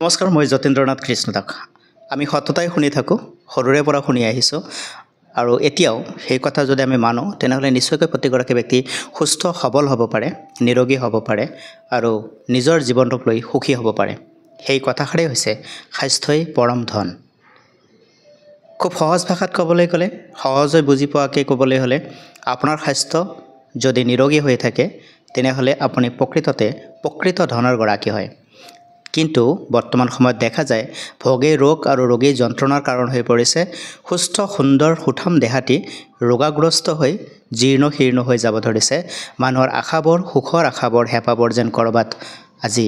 নমস্কাৰ, মই যতীন্দ্ৰনাথ কৃষ্ণদাস। আমি সততাই শুনি থাকোঁ, সৰুৰে পৰা শুনি আহিছোঁ আৰু এতিয়াও সেই কথা যদি আমি মানো তেনেহ'লে নিশ্চয়কৈ প্ৰতিগৰাকী ব্যক্তি সুস্থ সবল হ'ব পাৰে, নিৰোগী হ'ব পাৰে আৰু নিজৰ জীৱনটোক লৈ সুখী হ'ব পাৰে। সেই কথাষাৰেই হৈছে স্বাস্থ্যই পৰম ধন। খুব সহজ ভাষাত ক'বলৈ গ'লে, সহজে বুজি পোৱাকৈ ক'বলৈ হ'লে, আপোনাৰ স্বাস্থ্য যদি নিৰোগী হৈ থাকে তেনেহ'লে আপুনি প্ৰকৃত ধনৰ গৰাকী হয়। কিন্তু বৰ্তমান সময়ত দেখা যায় ভোগী ৰোগ আৰু ৰোগী যন্ত্ৰণাৰ কাৰণ হৈ পৰিছে সুস্থ সুন্দৰ সুঠাম দেহাটি ৰোগাগ্ৰস্ত হৈ জীৰ্ণ শীৰ্ণ হৈ যাব ধৰিছে। মানুহৰ আশাবোৰ, সুখৰ আশাবোৰ, হেঁপাহবোৰ যেন ক'ৰবাত আজি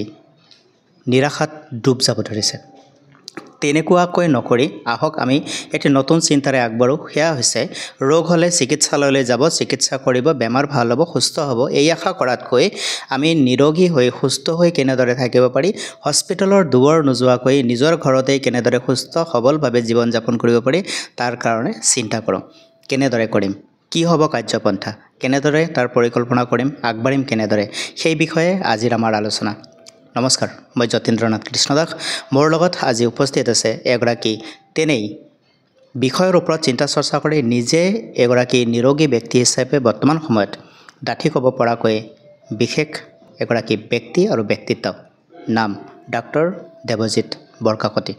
নিৰাশাত ডুব যাব ধৰিছে। তেনেকুৱাকৈ নকৰি আহক আমি এটি নতুন চিন্তাৰে আগবাঢ়োঁ। সেয়া হৈছে ৰোগ হ'লে চিকিৎসালয়লৈ যাব, চিকিৎসা কৰিব, বেমাৰ ভাল হ'ব, সুস্থ হ'ব, এই আশা কৰাতকৈ আমি নিৰোগী হৈ সুস্থ হৈ কেনেদৰে থাকিব পাৰি, হস্পিটেলৰ দুৱাৰ নোযোৱাকৈ নিজৰ ঘৰতেই কেনেদৰে সুস্থ সবলভাৱে জীৱন যাপন কৰিব পাৰি তাৰ কাৰণে চিন্তা কৰোঁ। কেনেদৰে কৰিম, কি হ'ব কাৰ্যপন্থা, কেনেদৰে তাৰ পৰিকল্পনা কৰিম, আগবাঢ়িম কেনেদৰে, সেই বিষয়ে আজিৰ আমাৰ আলোচনা। নমস্কাৰ, মই যতীন্দ্ৰনাথ কৃষ্ণদাস। মোৰ লগত আজি উপস্থিত আছে এগৰাকী তেনেই বিষয়ৰ ওপৰত চিন্তা চৰ্চা কৰি নিজে এগৰাকী নিৰোগী ব্যক্তি হিচাপে বৰ্তমান সময়ত ডাঠি ক'ব পৰাকৈ বিশেষ এগৰাকী ব্যক্তি আৰু ব্যক্তিত্ব। নাম ডাক্তৰ দেৱজিৎ বৰকাকতি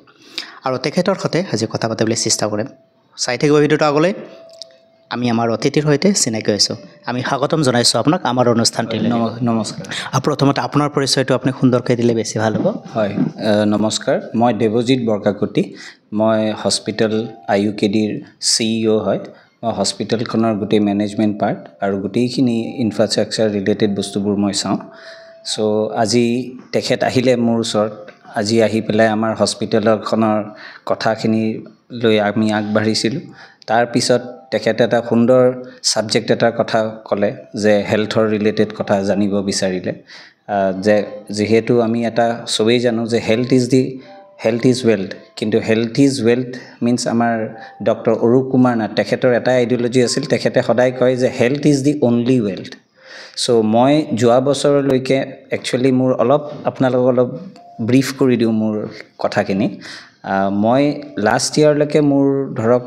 আৰু তেখেতৰ সৈতে আজি কথা পাতিবলৈ চেষ্টা কৰিম। চাই থাকিব ভিডিঅ'টো আগলৈ। আমি আমাৰ অতিথিৰ সৈতে চিনাকি হৈছোঁ। আমি স্বাগতম জনাইছোঁ আপোনাক আমাৰ অনুষ্ঠানটিলৈ। নমস্কাৰ। প্ৰথমতে আপোনাৰ পৰিচয়টো আপুনি সুন্দৰকৈ দিলে বেছি ভাল হ'ব। হয়, নমস্কাৰ। মই দেৱজিৎ বৰকাকতি। মই হস্পিটেল IUKDৰ CEO হয়। মই হস্পিটেলখনৰ গোটেই মেনেজমেণ্ট পাৰ্ট আৰু গোটেইখিনি ইনফ্ৰাষ্ট্ৰাকচাৰ ৰিলেটেড বস্তুবোৰ মই চাওঁ। চ' আজি তেখেত আহিলে মোৰ ওচৰত। আজি আহি পেলাই আমাৰ হস্পিটেলখনৰ কথাখিনি লৈ আমি আগবাঢ়িছিলোঁ। তাৰপিছত তেখেতে এটা সুন্দৰ ছাবজেক্ট এটাৰ কথা ক'লে যে হেল্থৰ ৰিলেটেড কথা জানিব বিচাৰিলে। যে যিহেতু আমি এটা চবেই জানো যে হেল্থ ইজ ৱেল্থ, কিন্তু হেল্থ ইজ ৱেল্থ মিনছ আমাৰ ডক্টৰ অৰূপ কুমাৰ নাথ তেখেতৰ এটা আইডিঅ'লজি আছিল। তেখেতে সদায় কয় যে health is the only wealth. So' মই যোৱা বছৰলৈকে একচুৱেলি মোৰ আপোনালোকক অলপ ব্ৰিফ কৰি দিওঁ মোৰ কথাখিনি। মই লাষ্ট ইয়াৰলৈকে মোৰ ধৰক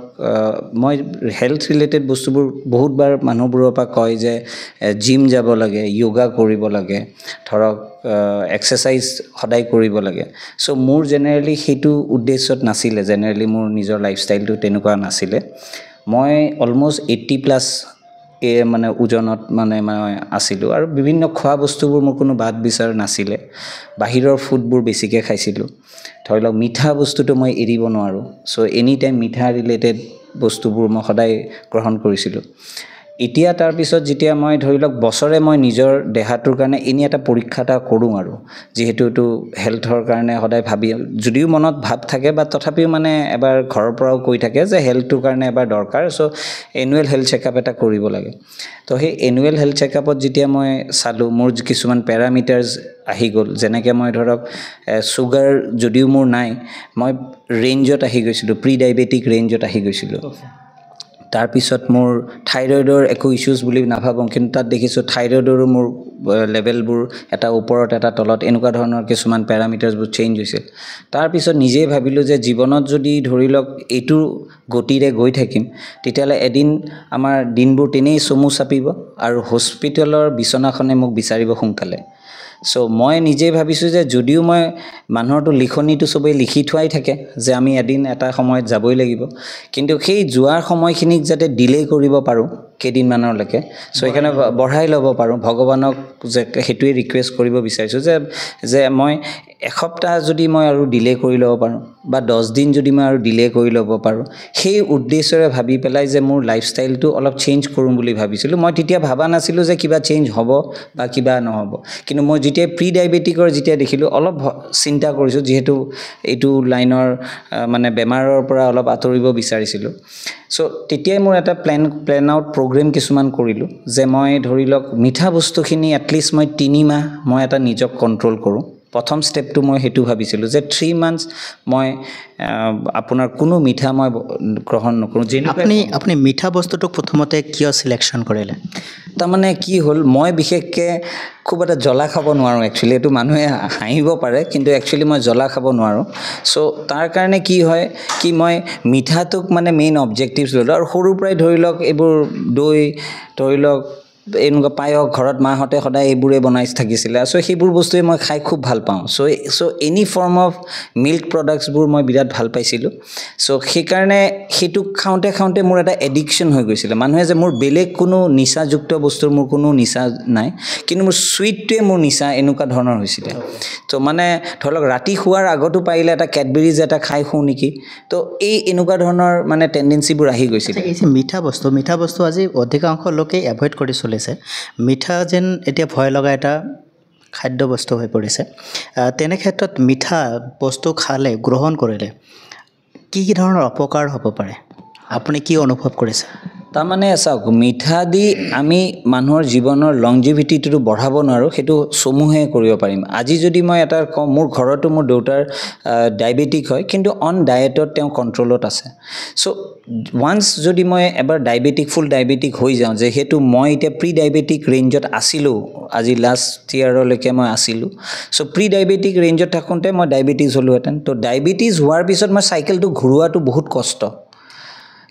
মই হেল্থ ৰিলেটেড বস্তুবোৰ বহুতবাৰ মানুহবোৰৰ পৰা কয় যে জিম যাব লাগে, য়োগা কৰিব লাগে, ধৰক এক্সাৰচাইজ সদায় কৰিব লাগে। চ' মোৰ জেনেৰেলি সেইটো উদ্দেশ্যত নাছিলে, জেনেৰেলি মোৰ নিজৰ লাইফষ্টাইলটো তেনেকুৱা নাছিলে। মই অলম'ষ্ট 80+ মানে ওজনত মানে মই আছিলোঁ আৰু বিভিন্ন খোৱা বস্তুবোৰ মোৰ কোনো বাদ বিচাৰ নাছিলে। বাহিৰৰ ফুডবোৰ বেছিকৈ খাইছিলোঁ। ধৰি লওক মিঠা বস্তুটো মই এৰিব নোৱাৰোঁ। চ' এনি টাইম মিঠা ৰিলেটেড বস্তুবোৰ মই সদায় গ্ৰহণ কৰিছিলোঁ। এতিয়া তাৰপিছত যেতিয়া মই ধৰি লওক বছৰে মই নিজৰ দেহাটোৰ কাৰণে এনে এটা পৰীক্ষা এটা কৰোঁ আৰু যিহেতু এইটো হেল্থৰ কাৰণে সদায় ভাবি, যদিও মনত ভাৱ থাকে বা তথাপিও মানে এবাৰ ঘৰৰ পৰাও কৈ থাকে যে হেল্থটোৰ কাৰণে এবাৰ দৰকাৰ। চ' এনুৱেল হেল্থ চেকআপ এটা কৰিব লাগে। তো সেই এনুৱেল হেল্থ চেকআপত যেতিয়া মই চালোঁ মোৰ কিছুমান পেৰামিটাৰ্ছ আহি গ'ল। যেনেকৈ মই ধৰক চুগাৰ যদিও মোৰ নাই, মই ৰেঞ্জত আহি গৈছিলোঁ, প্ৰি ডায়েবেটিক ৰেঞ্জত আহি গৈছিলোঁ। তাৰপিছত মোৰ থাইৰয়ডৰ একো ইছ্যুজ বুলি নাভাবোঁ, কিন্তু তাত দেখিছোঁ থাইৰয়ডৰো মোৰ লেভেলবোৰ এটা ওপৰত এটা তলত এনেকুৱা ধৰণৰ কিছুমান পেৰামিটাৰ্ছবোৰ চেঞ্জ হৈছিল। তাৰপিছত নিজেই ভাবিলোঁ যে জীৱনত যদি ধৰি লওক এইটো গতিৰে গৈ থাকিম তেতিয়াহ'লে এদিন আমাৰ দিনবোৰ তেনেই চমু চাপিব আৰু হস্পিটেলৰ বিচনাখনে মোক বিচাৰিব সোনকালে। চ' মই নিজেই ভাবিছোঁ যে যদিও মই মানুহৰতো লিখনিটো চবেই লিখি থোৱাই থাকে যে আমি এদিন এটা সময়ত যাবই লাগিব, কিন্তু সেই যোৱাৰ সময়খিনিক যাতে ডিলে কৰিব পাৰোঁ কেইদিনমানলৈকে, চ' সেইকাৰণে বঢ়াই ল'ব পাৰোঁ। ভগৱানক যে সেইটোৱে ৰিকুৱেষ্ট কৰিব বিচাৰিছোঁ যে মই এসপ্তাহ যদি মই আৰু ডিলে কৰি ল'ব পাৰোঁ বা 10 দিন যদি মই আৰু ডিলে কৰি ল'ব পাৰোঁ, সেই উদ্দেশ্যৰে ভাবি পেলাই যে মোৰ লাইফষ্টাইলটো অলপ চেঞ্জ কৰোঁ বুলি ভাবিছিলোঁ। মই তেতিয়া ভাবা নাছিলোঁ যে কিবা চেঞ্জ হ'ব বা কিবা নহ'ব, কিন্তু মই যেতিয়া প্ৰি ডায়েবেটিকৰ যেতিয়া দেখিলোঁ অলপ চিন্তা কৰিছোঁ, যিহেতু এইটো লাইনৰ মানে বেমাৰৰ পৰা অলপ আঁতৰিব বিচাৰিছিলোঁ। চ' তেতিয়াই মোৰ এটা প্লেন আউট প্ৰগ্ৰেম কিছুমান কৰিলোঁ যে মই ধৰি লওক মিঠা বস্তুখিনি এটলিষ্ট মই 3 মাহ মই এটা নিজক কণ্ট্ৰল কৰোঁ। প্ৰথম ষ্টেপটো মই সেইটো ভাবিছিলোঁ যে 3 মান্থছ মই আপোনাৰ কোনো মিঠা মই গ্ৰহণ নকৰোঁ। আপুনি মিঠা বস্তুটোক প্ৰথমতে কিয় চিলেকশ্যন কৰিলে? তাৰমানে কি হ'ল, মই বিশেষকৈ খুব এটা জ্বলা খাব নোৱাৰোঁ একচুৱেলি। এইটো মানুহে হাঁহিব পাৰে, কিন্তু একচুৱেলি মই জ্বলা খাব নোৱাৰোঁ। চ' তাৰ কাৰণে কি হয় কি মই মিঠাটোক মানে মেইন অবজেক্টিভছ ল'লোঁ। আৰু সৰুৰ পৰাই ধৰি লওক এইবোৰ দৈ, ধৰি লওক এনেকুৱা পায়স ঘৰত মাহঁতে সদায় এইবোৰে বনাই থাকিছিলে। চ' সেইবোৰ বস্তুৱে মই খাই খুব ভাল পাওঁ। চ' এনি ফৰ্ম অফ মিল্ক প্ৰডাক্টছবোৰ মই বিৰাট ভাল পাইছিলোঁ। চ' সেইকাৰণে সেইটো খাওঁতে খাওঁতে মোৰ এটা এডিকশ্যন হৈ গৈছিলে। মানুহে যে মোৰ বেলেগ কোনো নিচাযুক্ত বস্তুৰ মোৰ কোনো নিচা নাই, কিন্তু মোৰ চুইটটোৱে মোৰ নিচা, এনেকুৱা ধৰণৰ হৈছিলে। ত' মানে ধৰি লওক ৰাতি শোৱাৰ আগতো পাৰিলে এটা কেডবেৰিজ এটা খাই শুওঁ নেকি। ত' এনেকুৱা ধৰণৰ মানে টেণ্ডেঞ্চিবোৰ আহি গৈছিলে। এই যে মিঠা বস্তু আজি অধিকাংশ লোকেই এভইড কৰি চলিছে। মিঠা যেন এতিয়া ভয় লগা এটা খাদ্য বস্তু হৈ পৰিছে। তেনে ক্ষেত্ৰত মিঠা বস্তু খালে, গ্ৰহণ কৰিলে কি ধৰণৰ অপকাৰ হ'ব পাৰে, আপুনি কি অনুভৱ কৰিছে? তাৰমানে চাওক, মিঠা দি আমি মানুহৰ জীৱনৰ লংজিভিটিটো বঢ়াব নোৱাৰোঁ, সেইটো চমুহে কৰিব পাৰিম। আজি যদি মই এটা কওঁ, মোৰ ঘৰতো মোৰ দেউতাৰ ডায়েবেটিক হয়, কিন্তু অন ডায়েটত তেওঁ কণ্ট্ৰলত আছে। চ' ওৱান্স যদি মই এবাৰ ফুল ডায়েবেটিক হৈ যাওঁ, যিহেতু মই এতিয়া প্ৰি ডায়েবেটিক ৰেঞ্জত আছিলোঁ, আজি লাষ্ট ইয়াৰলৈকে মই আছিলোঁ। চ' প্ৰি ডায়েবেটিক ৰেঞ্জত থাকোঁতে মই ডায়েবেটিছ হ'লোহেঁতেন। তো ডায়েবেটিছ হোৱাৰ পিছত মই চাইকেলটো ঘূৰোৱাটো বহুত কষ্ট।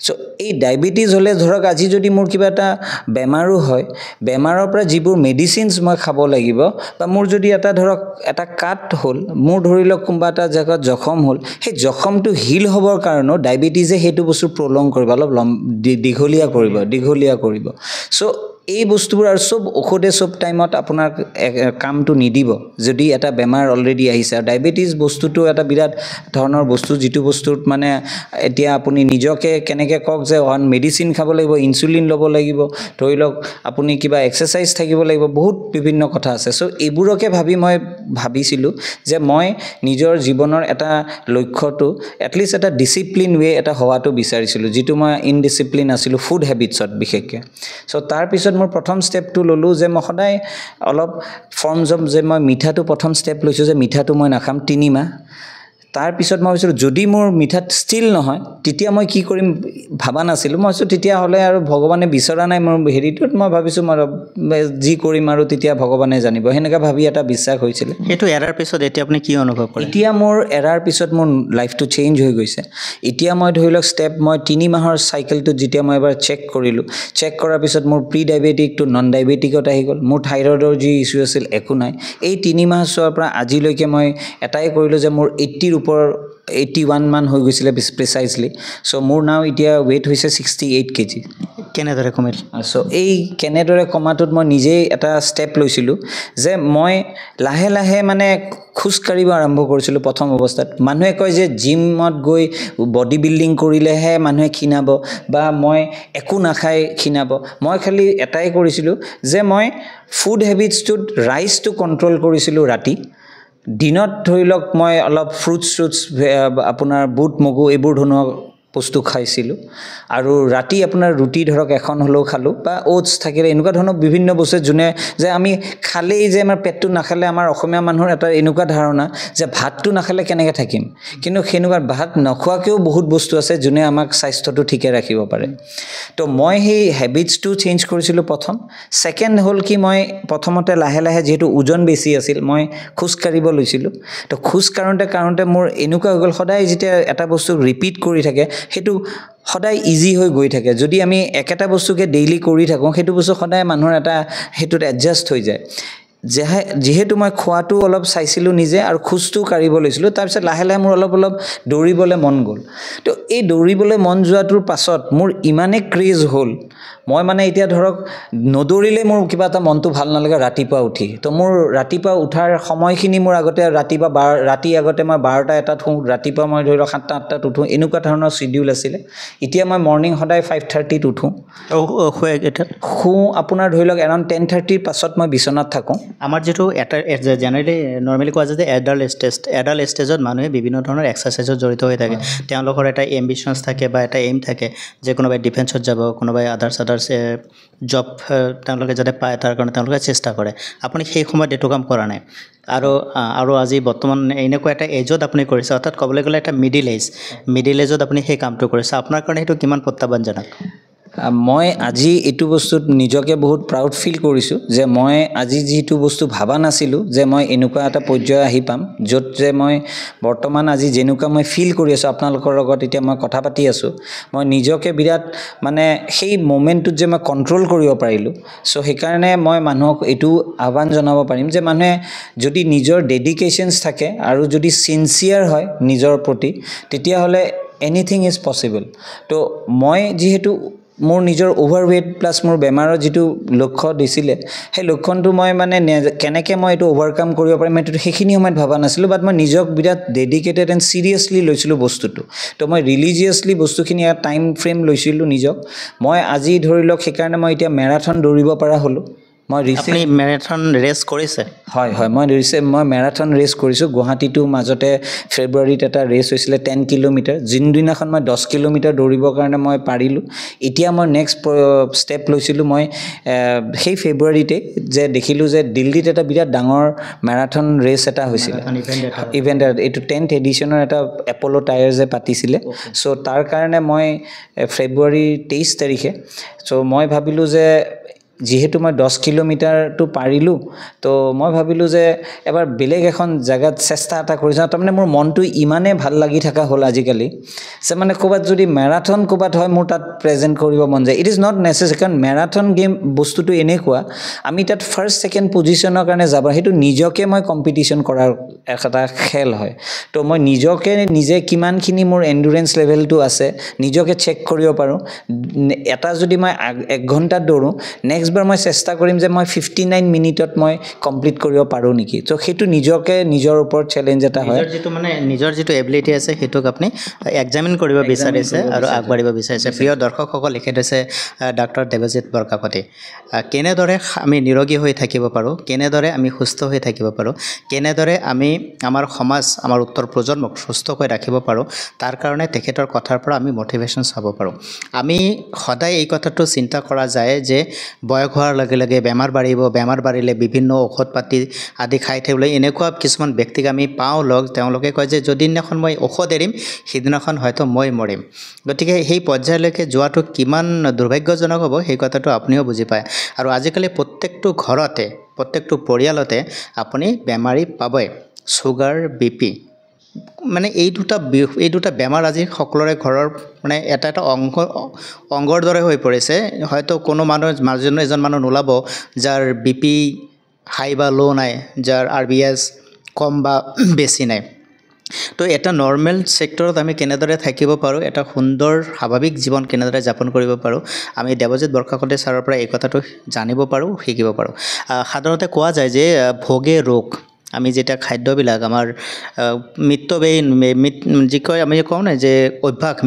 চ' এই ডায়েবেটিছ হ'লে ধৰক আজি যদি মোৰ কিবা এটা বেমাৰো হয়, বেমাৰৰ পৰা যিবোৰ মেডিচিনছ মই খাব লাগিব, বা মোৰ যদি এটা ধৰক এটা কাট হ'ল, মোৰ ধৰি লওক কোনোবা এটা জেগাত জখম হ'ল, সেই জখমটো হিল হ'বৰ কাৰণেও ডায়েবেটিছে সেইটো বস্তু প্ৰলং কৰিব, অলপ দীঘলীয়া কৰিব। চ' এই বস্তুবোৰ আৰু চব ঔষধে চব টাইমত আপোনাক কামটো নিদিব যদি এটা বেমাৰ অলৰেডি আহিছে। আৰু ডায়েবেটিছ বস্তুটো এটা বিৰাট ধৰণৰ বস্তু, যিটো বস্তুত মানে এতিয়া আপুনি নিজকে কেনেকৈ কওক যে মেডিচিন খাব লাগিব, ইনচুলিন ল'ব লাগিব, ধৰি লওক আপুনি কিবা এক্সাৰচাইজ থাকিব লাগিব, বহুত বিভিন্ন কথা আছে। চ' এইবোৰকে ভাবি মই ভাবিছিলোঁ যে মই নিজৰ জীৱনৰ এটা লক্ষ্যটো এটলিষ্ট এটা ডিচিপ্লিন ৱে এটা হোৱাটো বিচাৰিছিলোঁ, যিটো মই ইনডিচিপ্লিন আছিলোঁ ফুড হেবিটছত বিশেষকৈ। চ' তাৰপিছত মোৰ প্ৰথম ষ্টেপটো ল'লোঁ যে মই সদায় অলপ ফৰ্মছ অফ যে মই মিঠাটো প্ৰথম ষ্টেপ লৈছোঁ যে মিঠাটো মই নাখাম 3 মাহ। তাৰপিছত মই ভাবিছিলোঁ যদি মোৰ মিঠাত ষ্টিল নহয়, তেতিয়া মই কি কৰিম ভাবা নাছিলোঁ। মই ভাবিছোঁ তেতিয়াহ'লে আৰু ভগৱানে বিচৰা নাই মোৰ হেৰিটোত, মই ভাবিছোঁ মই যি কৰিম আৰু তেতিয়া ভগৱানে জানিব, সেনেকৈ ভাবি এটা বিশ্বাস হৈছিলে। সেইটো এৰাৰ পিছত এতিয়া আপুনি কি অনুভৱ কৰে? এতিয়া মোৰ এৰাৰ পিছত মোৰ লাইফটো চেঞ্জ হৈ গৈছে। এতিয়া মই ধৰি লওক মই 3 মাহৰ চাইকেলটোত যেতিয়া মই এবাৰ চেক কৰিলোঁ, চেক কৰাৰ পিছত মোৰ প্ৰি ডায়েবেটিকটো নন ডায়েবেটিকত আহি গ'ল, মোৰ থাইৰয়ডৰ যি ইছ্যু আছিল একো নাই। এই 3 মাহ চোৱাৰ পৰা আজিলৈকে মই এটাই কৰিলোঁ যে মোৰ 80ৰ ওপৰ 81 মান হৈ গৈছিলে প্ৰিচাইজলি। চ' মোৰ নাও এতিয়া ৱেইট হৈছে 68 kg। কেনেদৰে কমিল? চ' এই কেনেদৰে কমাটোত মই নিজেই এটা ষ্টেপ লৈছিলোঁ যে মই লাহে লাহে মানে খোজকাঢ়িব আৰম্ভ কৰিছিলোঁ। প্ৰথম অৱস্থাত মানুহে কয় যে জিমত গৈ বডি বিল্ডিং কৰিলেহে মানুহে ক্ষীণাব, বা মই একো নাখাই ক্ষীণাব। মই খালি এটাই কৰিছিলোঁ যে মই ফুড হেবিটছটোত ৰাইচটো কণ্ট্ৰল কৰিছিলোঁ ৰাতি। দিনত ধৰি লওক মই অলপ ফ্ৰুটছ আপোনাৰ বুট মগু এইবোৰ ধৰণৰ বস্তু খাইছিলোঁ, আৰু ৰাতি আপোনাৰ ৰুটি ধৰক এখন হ'লেও খালোঁ, বা অ'টছ থাকিলে এনেকুৱা ধৰণৰ বিভিন্ন বস্তু যোনে যে আমি খালেই যে আমাৰ পেটটো নাখালে, আমাৰ অসমীয়া মানুহৰ এটা এনেকুৱা ধাৰণা যে ভাতটো নাখালে কেনেকৈ থাকিম, কিন্তু সেনেকুৱা ভাত নোখোৱাকৈও বহুত বস্তু আছে যোনে আমাক স্বাস্থ্যটো ঠিকে ৰাখিব পাৰে। তো মই সেই হেবিটছটো চেঞ্জ কৰিছিলোঁ প্ৰথম। ছেকেণ্ড হ'ল কি, মই প্ৰথমতে লাহে লাহে যিহেতু ওজন বেছি আছিল, মই খোজকাঢ়িব লৈছিলোঁ। তো খোজ কাঢ়োঁতে মোৰ এনেকুৱা হৈ গ'ল, সদায় যেতিয়া এটা বস্তু ৰিপিট কৰি থাকে সেইটো সদায় ইজি হৈ গৈ থাকে। যদি আমি একেটা বস্তুকে ডেইলি কৰি থাকোঁ, সেইটো বস্তু সদায় মানুহৰ এটা সেইটোত এডজাষ্ট হৈ যায়। যিহেতু মই খোৱাটো অলপ চাইছিলোঁ নিজে, আৰু খোজটো কাঢ়িব লৈছিলোঁ, তাৰপিছত লাহে লাহে মোৰ অলপ দৌৰিবলৈ মন গ'ল। তো এই দৌৰিবলৈ মন যোৱাটোৰ পাছত মোৰ ইমানেই ক্ৰেজ হ'ল, মই মানে এতিয়া ধৰক নদৌৰিলে মোৰ কিবা এটা মনটো ভাল নালাগে ৰাতিপুৱা উঠি। তো মোৰ ৰাতিপুৱা উঠাৰ সময়খিনি মোৰ আগতে ৰাতি আগতে মই 12টা-1টাত শুওঁ, ৰাতিপুৱা মই ধৰি লওক 7টা-8টাত উঠোঁ, এনেকুৱা ধৰণৰ শ্বিডিউল আছিলে। এতিয়া মই মৰ্ণিং সদায় 5:30ত উঠোঁ। শুওঁ আপোনাৰ ধৰি লওক এৰাউণ্ড 10:30ৰ পাছত মই বিচনাত থাকোঁ। আমাৰ যিটো জেনেৰেলি নৰ্মেলি কোৱা যায় যে এডাল্ট ষ্টেজত মানুহে বিভিন্ন ধৰণৰ এক্সাৰচাইজত জড়িত হৈ থাকে। তেওঁলোকৰ এটা এম্বিশ্যনছ থাকে বা এটা এইম থাকে যে কোনোবাই ডিফেন্সত যাব, কোনোবাই আদাৰ আদাৰ্ছ জব তেওঁলোকে যাতে পায় তাৰ কাৰণে তেওঁলোকে চেষ্টা কৰে আপুনি সেই সময়ত এইটো কাম কৰা নাই আৰু আজি বৰ্তমান এনেকুৱা এটা এজত আপুনি কৰিছে অৰ্থাৎ ক'বলৈ গ'লে এটা মিডিল এজত আপুনি সেই কামটো কৰিছে আপোনাৰ কাৰণে সেইটো কিমান প্ৰত্যাহ্বানজনক মই আজি এইটো বস্তুত নিজকে বহুত প্ৰাউড ফিল কৰিছোঁ যে মই আজি যিটো বস্তু ভাবা নাছিলোঁ যে মই এনেকুৱা এটা পৰ্যায় আহি পাম য'ত যে মই বৰ্তমান আজি যেনেকুৱা মই ফিল কৰি আছোঁ আপোনালোকৰ লগত এতিয়া মই কথা পাতি আছোঁ মই নিজকে বিৰাট মানে সেই মোমেণ্টটোত যে মই কণ্ট্ৰল কৰিব পাৰিলোঁ চ' সেইকাৰণে মই মানুহক এইটো আহ্বান জনাব পাৰিম যে মানুহে যদি নিজৰ ডেডিকেশ্যনছ থাকে আৰু যদি ছিনচিয়াৰ হয় নিজৰ প্ৰতি তেতিয়াহ'লে এনিথিং ইজ পচিবল তো মই যিহেতু মোৰ নিজৰ অভাৰৱেট প্লাছ মোৰ বেমাৰৰ যিটো লক্ষ্য দিছিলে সেই লক্ষ্যটো মই মানে কেনেকৈ মই এইটো অভাৰকাম কৰিব পাৰিম এইটো সেইখিনি সময়ত ভবা নাছিলোঁ বাট মই নিজক বিৰাট ডেডিকেটেড এণ্ড চিৰিয়াছলি লৈছিলোঁ বস্তুটো তো মই ৰিলিজিয়াছলি বস্তুখিনি এটা টাইম ফ্ৰেম লৈছিলোঁ নিজক মই আজি ধৰি লওক সেইকাৰণে মই এতিয়া মেৰাথন দৌৰিব পৰা হ'লোঁ মই আপুনি মেৰাথন ৰেচ কৰিছে হয় মই মেৰাথন ৰেচ কৰিছোঁ গুৱাহাটীটো মাজতে ফেব্ৰুৱাৰীত এটা ৰেচ হৈছিলে 10 কিলোমিটাৰ যোনদিনাখন মই 10 কিলোমিটাৰ দৌৰিবৰ কাৰণে মই পাৰিলোঁ এতিয়া মই নেক্সট ষ্টেপ লৈছিলোঁ মই সেই ফেব্ৰুৱাৰীতে যে দেখিলোঁ যে দিল্লীত এটা বিৰাট ডাঙৰ মেৰাথন ৰেচ এটা হৈছিলে ইভেণ্ট এইটো 10th এডিশ্যনৰ এটা এপ'ল' টায়াৰ্ছে পাতিছিলে চ' তাৰ কাৰণে মই ফেব্ৰুৱাৰী 23 তাৰিখে চ' মই ভাবিলোঁ যে যিহেতু মই 10 কিলোমিটাৰটো পাৰিলোঁ তো মই ভাবিলোঁ যে এবাৰ বেলেগ এখন জেগাত চেষ্টা এটা কৰি যাওঁ তাৰমানে মোৰ মনটো ইমানেই ভাল লাগি থকা হ'ল আজিকালি যে মানে ক'ৰবাত যদি মেৰাথন ক'ৰবাত হয় মোৰ তাত প্ৰেজেণ্ট কৰিব মন যায় ইট ইজ নট নেচেচাৰী কাৰণ মেৰাথন গেম বস্তুটো এনেকুৱা আমি তাত ফাৰ্ষ্ট ছেকেণ্ড পজিশ্যনৰ কাৰণে যাব সেইটো নিজকে মই কম্পিটিশ্যন কৰাৰ এটা খেল হয় তো মই নিজে কিমানখিনি মোৰ এণ্ডুৰেঞ্চ লেভেলটো আছে নিজকে চেক কৰিব পাৰোঁ এটা যদি মই 1 ঘণ্টাত দৌৰোঁ নেক্সট বাৰ মই চেষ্টা কৰিম যে মই 59 মিনিটত মই কমপ্লিট কৰিব পাৰোঁ নেকি তো সেইটো নিজকে নিজৰ ওপৰত চেলেঞ্জ এটা হয় নিজৰ যিটো এবিলিটি আছে সেইটোক আপুনি এক্সামিন কৰিব বিচাৰিছে আৰু আগবাঢ়িব বিচাৰিছে প্ৰিয় দৰ্শকসকল লিখি থৈছে ডক্টৰ দেৱজিৎ বৰকাকতি কেনেদৰে আমি নিৰোগী হৈ থাকিব পাৰোঁ কেনেদৰে আমি সুস্থ হৈ থাকিব পাৰোঁ কেনেদৰে আমি আমাৰ সমাজ আমাৰ উত্তৰ প্ৰজন্মক সুস্থকৈ ৰাখিব পাৰোঁ তাৰ কাৰণে তেখেতৰ কথাৰ পৰা আমি মটিভেশ্যন চাব পাৰোঁ আমি সদায় এই কথাটো চিন্তা কৰা যায় যে বয়স হোৱাৰ লগে লগে বেমাৰ বাঢ়িলে বিভিন্ন ঔষধ পাতি আদি খাই থাকিবলৈ এনেকুৱা কিছুমান ব্যক্তিক আমি পাওঁ তেওঁলোকে কয় যে যদিনাখন মই ঔষধ এৰিম সিদিনাখন হয়তো মই মৰিম গতিকে সেই পৰ্যায়লৈকে যোৱাটো কিমান দুৰ্ভাগ্যজনক হ'ব সেই কথাটো আপুনিও বুজি পায় আৰু আজিকালি প্ৰত্যেকটো ঘৰতে প্ৰত্যেকটো পৰিয়ালতে আপুনি বেমাৰী পাবই ছুগাৰ BP মানে এই দুটা বেমাৰ আজি সকলোৰে ঘৰৰ মানে এটা অংগৰ দৰে হৈ পৰিছে হয়তো কোনো এজন মানুহ নোলাব যাৰ BP হাই বা ল' নাই যাৰ RBS কম বা বেছি নাই তো এটা নৰ্মেল ছেক্টৰত আমি কেনেদৰে থাকিব পাৰোঁ এটা সুন্দৰ স্বাভাৱিক জীৱন কেনেদৰে যাপন কৰিব পাৰোঁ আমি দেৱজিৎ বৰকাকতি ছাৰৰ পৰা এই কথাটো জানিব পাৰোঁ শিকিব পাৰোঁ সাধাৰণতে কোৱা যায় যে ভোগে ৰোগ আমি যেতিয়া খাদ্যবিলাক আমাৰ যি কয় আমি কওঁ নাই যে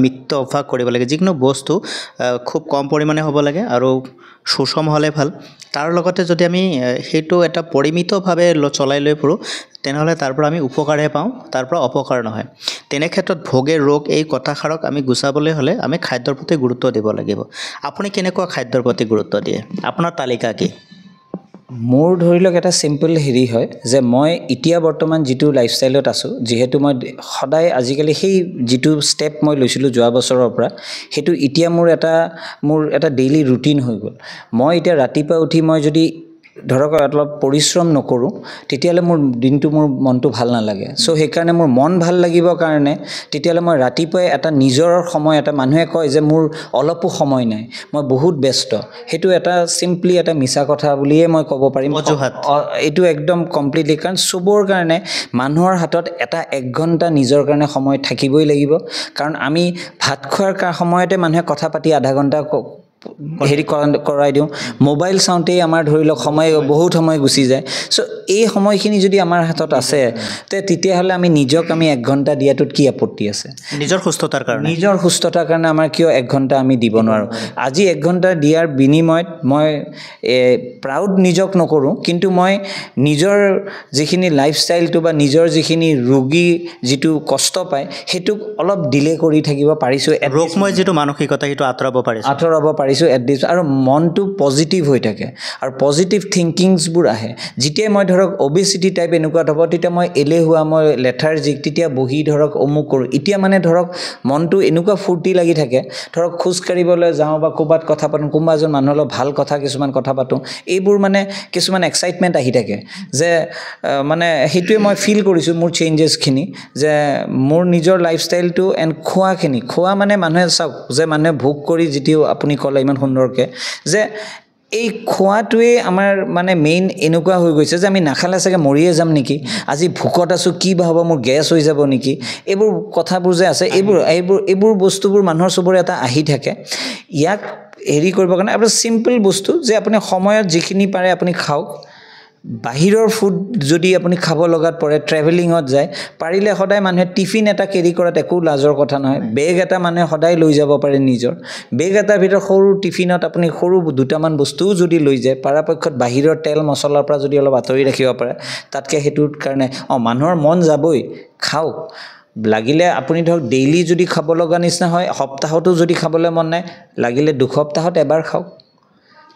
মিত্ৰ অভ্যাস কৰিব লাগে যিকোনো বস্তু খুব কম পৰিমাণে হ'ব লাগে আৰু সুষম হ'লে ভাল তাৰ লগতে যদি আমি সেইটো এটা পৰিমিতভাৱে চলাই লৈ ফুৰোঁ তেনেহ'লে তাৰ পৰা আমি উপকাৰহে পাওঁ তাৰ পৰা অপকাৰ নহয় তেনে ক্ষেত্ৰত ভোগে ৰোগ এই কথাষাৰক আমি গুচাবলৈ হ'লে আমি খাদ্যৰ প্ৰতি গুৰুত্ব দিব লাগিব আপুনি কেনেকুৱা খাদ্যৰ প্ৰতি গুৰুত্ব দিয়ে আপোনাৰ তালিকা কি মোৰ ধৰি লওক এটা চিম্পল হেৰি হয় যে মই এতিয়া বৰ্তমান যিটো লাইফষ্টাইলত আছোঁ যিহেতু মই সদায় আজিকালি সেই যিটো ষ্টেপ মই লৈছিলোঁ যোৱা বছৰৰ পৰা সেইটো এতিয়া মোৰ এটা ডেইলি ৰুটিন হৈ গ'ল মই এতিয়া ৰাতিপুৱা উঠি মই যদি ধৰক অলপ পৰিশ্ৰম নকৰোঁ তেতিয়াহ'লে মোৰ মনটো ভাল নালাগে চ' সেইকাৰণে মোৰ মন ভাল লাগিবৰ কাৰণে তেতিয়াহ'লে মই ৰাতিপুৱাই এটা নিজৰ সময় এটা মানুহে কয় যে মোৰ অলপো সময় নাই মই বহুত ব্যস্ত সেইটো এটা চিম্পলি এটা মিছা কথা বুলিয়ে মই ক'ব পাৰিম এইটো একদম কমপ্লিটলি কাৰণ চবৰ কাৰণে মানুহৰ হাতত এটা 1 ঘণ্টা নিজৰ কাৰণে সময় থাকিবই লাগিব কাৰণ আমি ভাত খোৱাৰ সময়তে মানুহে কথা পাতি আধা ঘণ্টা হেৰি কৰাই দিওঁ মোবাইল চাওঁতেই আমাৰ ধৰি লওক বহুত সময় গুচি যায় চ' এই সময়খিনি যদি আমাৰ হাতত আছে তেতিয়াহ'লে আমি 1 ঘণ্টা দিয়াটোত কি আপত্তি আছে নিজৰ সুস্থতাৰ কাৰণে আমাৰ কিয় 1 ঘণ্টা আমি দিব নোৱাৰোঁ আজি 1 ঘণ্টা দিয়াৰ বিনিময়ত মই প্ৰাউড নিজক নকৰোঁ কিন্তু মই নিজৰ যিখিনি লাইফষ্টাইলটো বা নিজৰ যিখিনি ৰোগী যিটো কষ্ট পায় সেইটোক অলপ ডিলে কৰি থাকিব পাৰিছোঁ ৰোগময় যিটো মানসিকতা সেইটো আঁতৰাব পাৰিছোঁ পাৰিছোঁ এটলিষ্ট আৰু মনটো পজিটিভ হৈ থাকে আৰু পজিটিভ থিংকিংছবোৰ আহে যেতিয়া মই ধৰক অবেচিটি টাইপ এনেকুৱা হ'ব তেতিয়া মই এলেহুৱা মই লেথাৰ্জিক তেতিয়া বহি ধৰক অমুক কৰোঁ এতিয়া মানে ধৰক মনটো এনেকুৱা ফূৰ্তি লাগি থাকে ধৰক খোজ কাঢ়িবলৈ যাওঁ বা ক'ৰবাত কথা পাতোঁ কোনোবা এজন মানুহৰ লগত ভাল কথা কিছুমান কথা পাতোঁ এইবোৰ মানে কিছুমান এক্সাইটমেণ্ট আহি থাকে যে মানে সেইটোৱে মই ফিল কৰিছোঁ মোৰ চেঞ্জেছখিনি যে মোৰ নিজৰ লাইফষ্টাইলটো এণ্ড খোৱা মানে মানুহে চাওক যে মানুহে ভোগ কৰি যিটো আপুনি ক'লে ইমান সুন্দৰকৈ যে এই খোৱাটোৱে আমাৰ মানে মেইন এনেকুৱা হৈ গৈছে যে আমি নাখালে চাগে মৰিয়ে যাম নেকি আজি ভোকত আছোঁ কি বা হ'ব মোৰ গেছ হৈ যাব নেকি এইবোৰ কথাবোৰ যে আছে এইবোৰ বস্তুবোৰ মানুহৰ চবৰে এটা আহি থাকে ইয়াক হেৰি কৰিবৰ কাৰণে আপোনাৰ চিম্পল বস্তু যে আপুনি সময়ত যিখিনি পাৰে আপুনি খাওক বাহিৰৰ ফুড যদি আপুনি খাব লগাত পৰে ট্ৰেভেলিঙত যায় পাৰিলে সদায় মানুহে টিফিন এটা কেৰি কৰাত একো লাজৰ কথা নহয় বেগ এটা মানুহে সদায় লৈ যাব পাৰে নিজৰ বেগ এটাৰ ভিতৰত সৰু টিফিনত আপুনি সৰু দুটামান বস্তুও যদি লৈ যায় পৰাপক্ষত বাহিৰৰ তেল মছলাৰ পৰা যদি অলপ আঁতৰি ৰাখিব পাৰে তাতকৈ সেইটোৰ কাৰণে মানুহৰ মন যাবই খাওক লাগিলে আপুনি ধৰক ডেইলি যদি খাব লগা নিচিনা হয় সপ্তাহতো যদি খাবলৈ মন নাই লাগিলে দুসপ্তাহত এবাৰ খাওক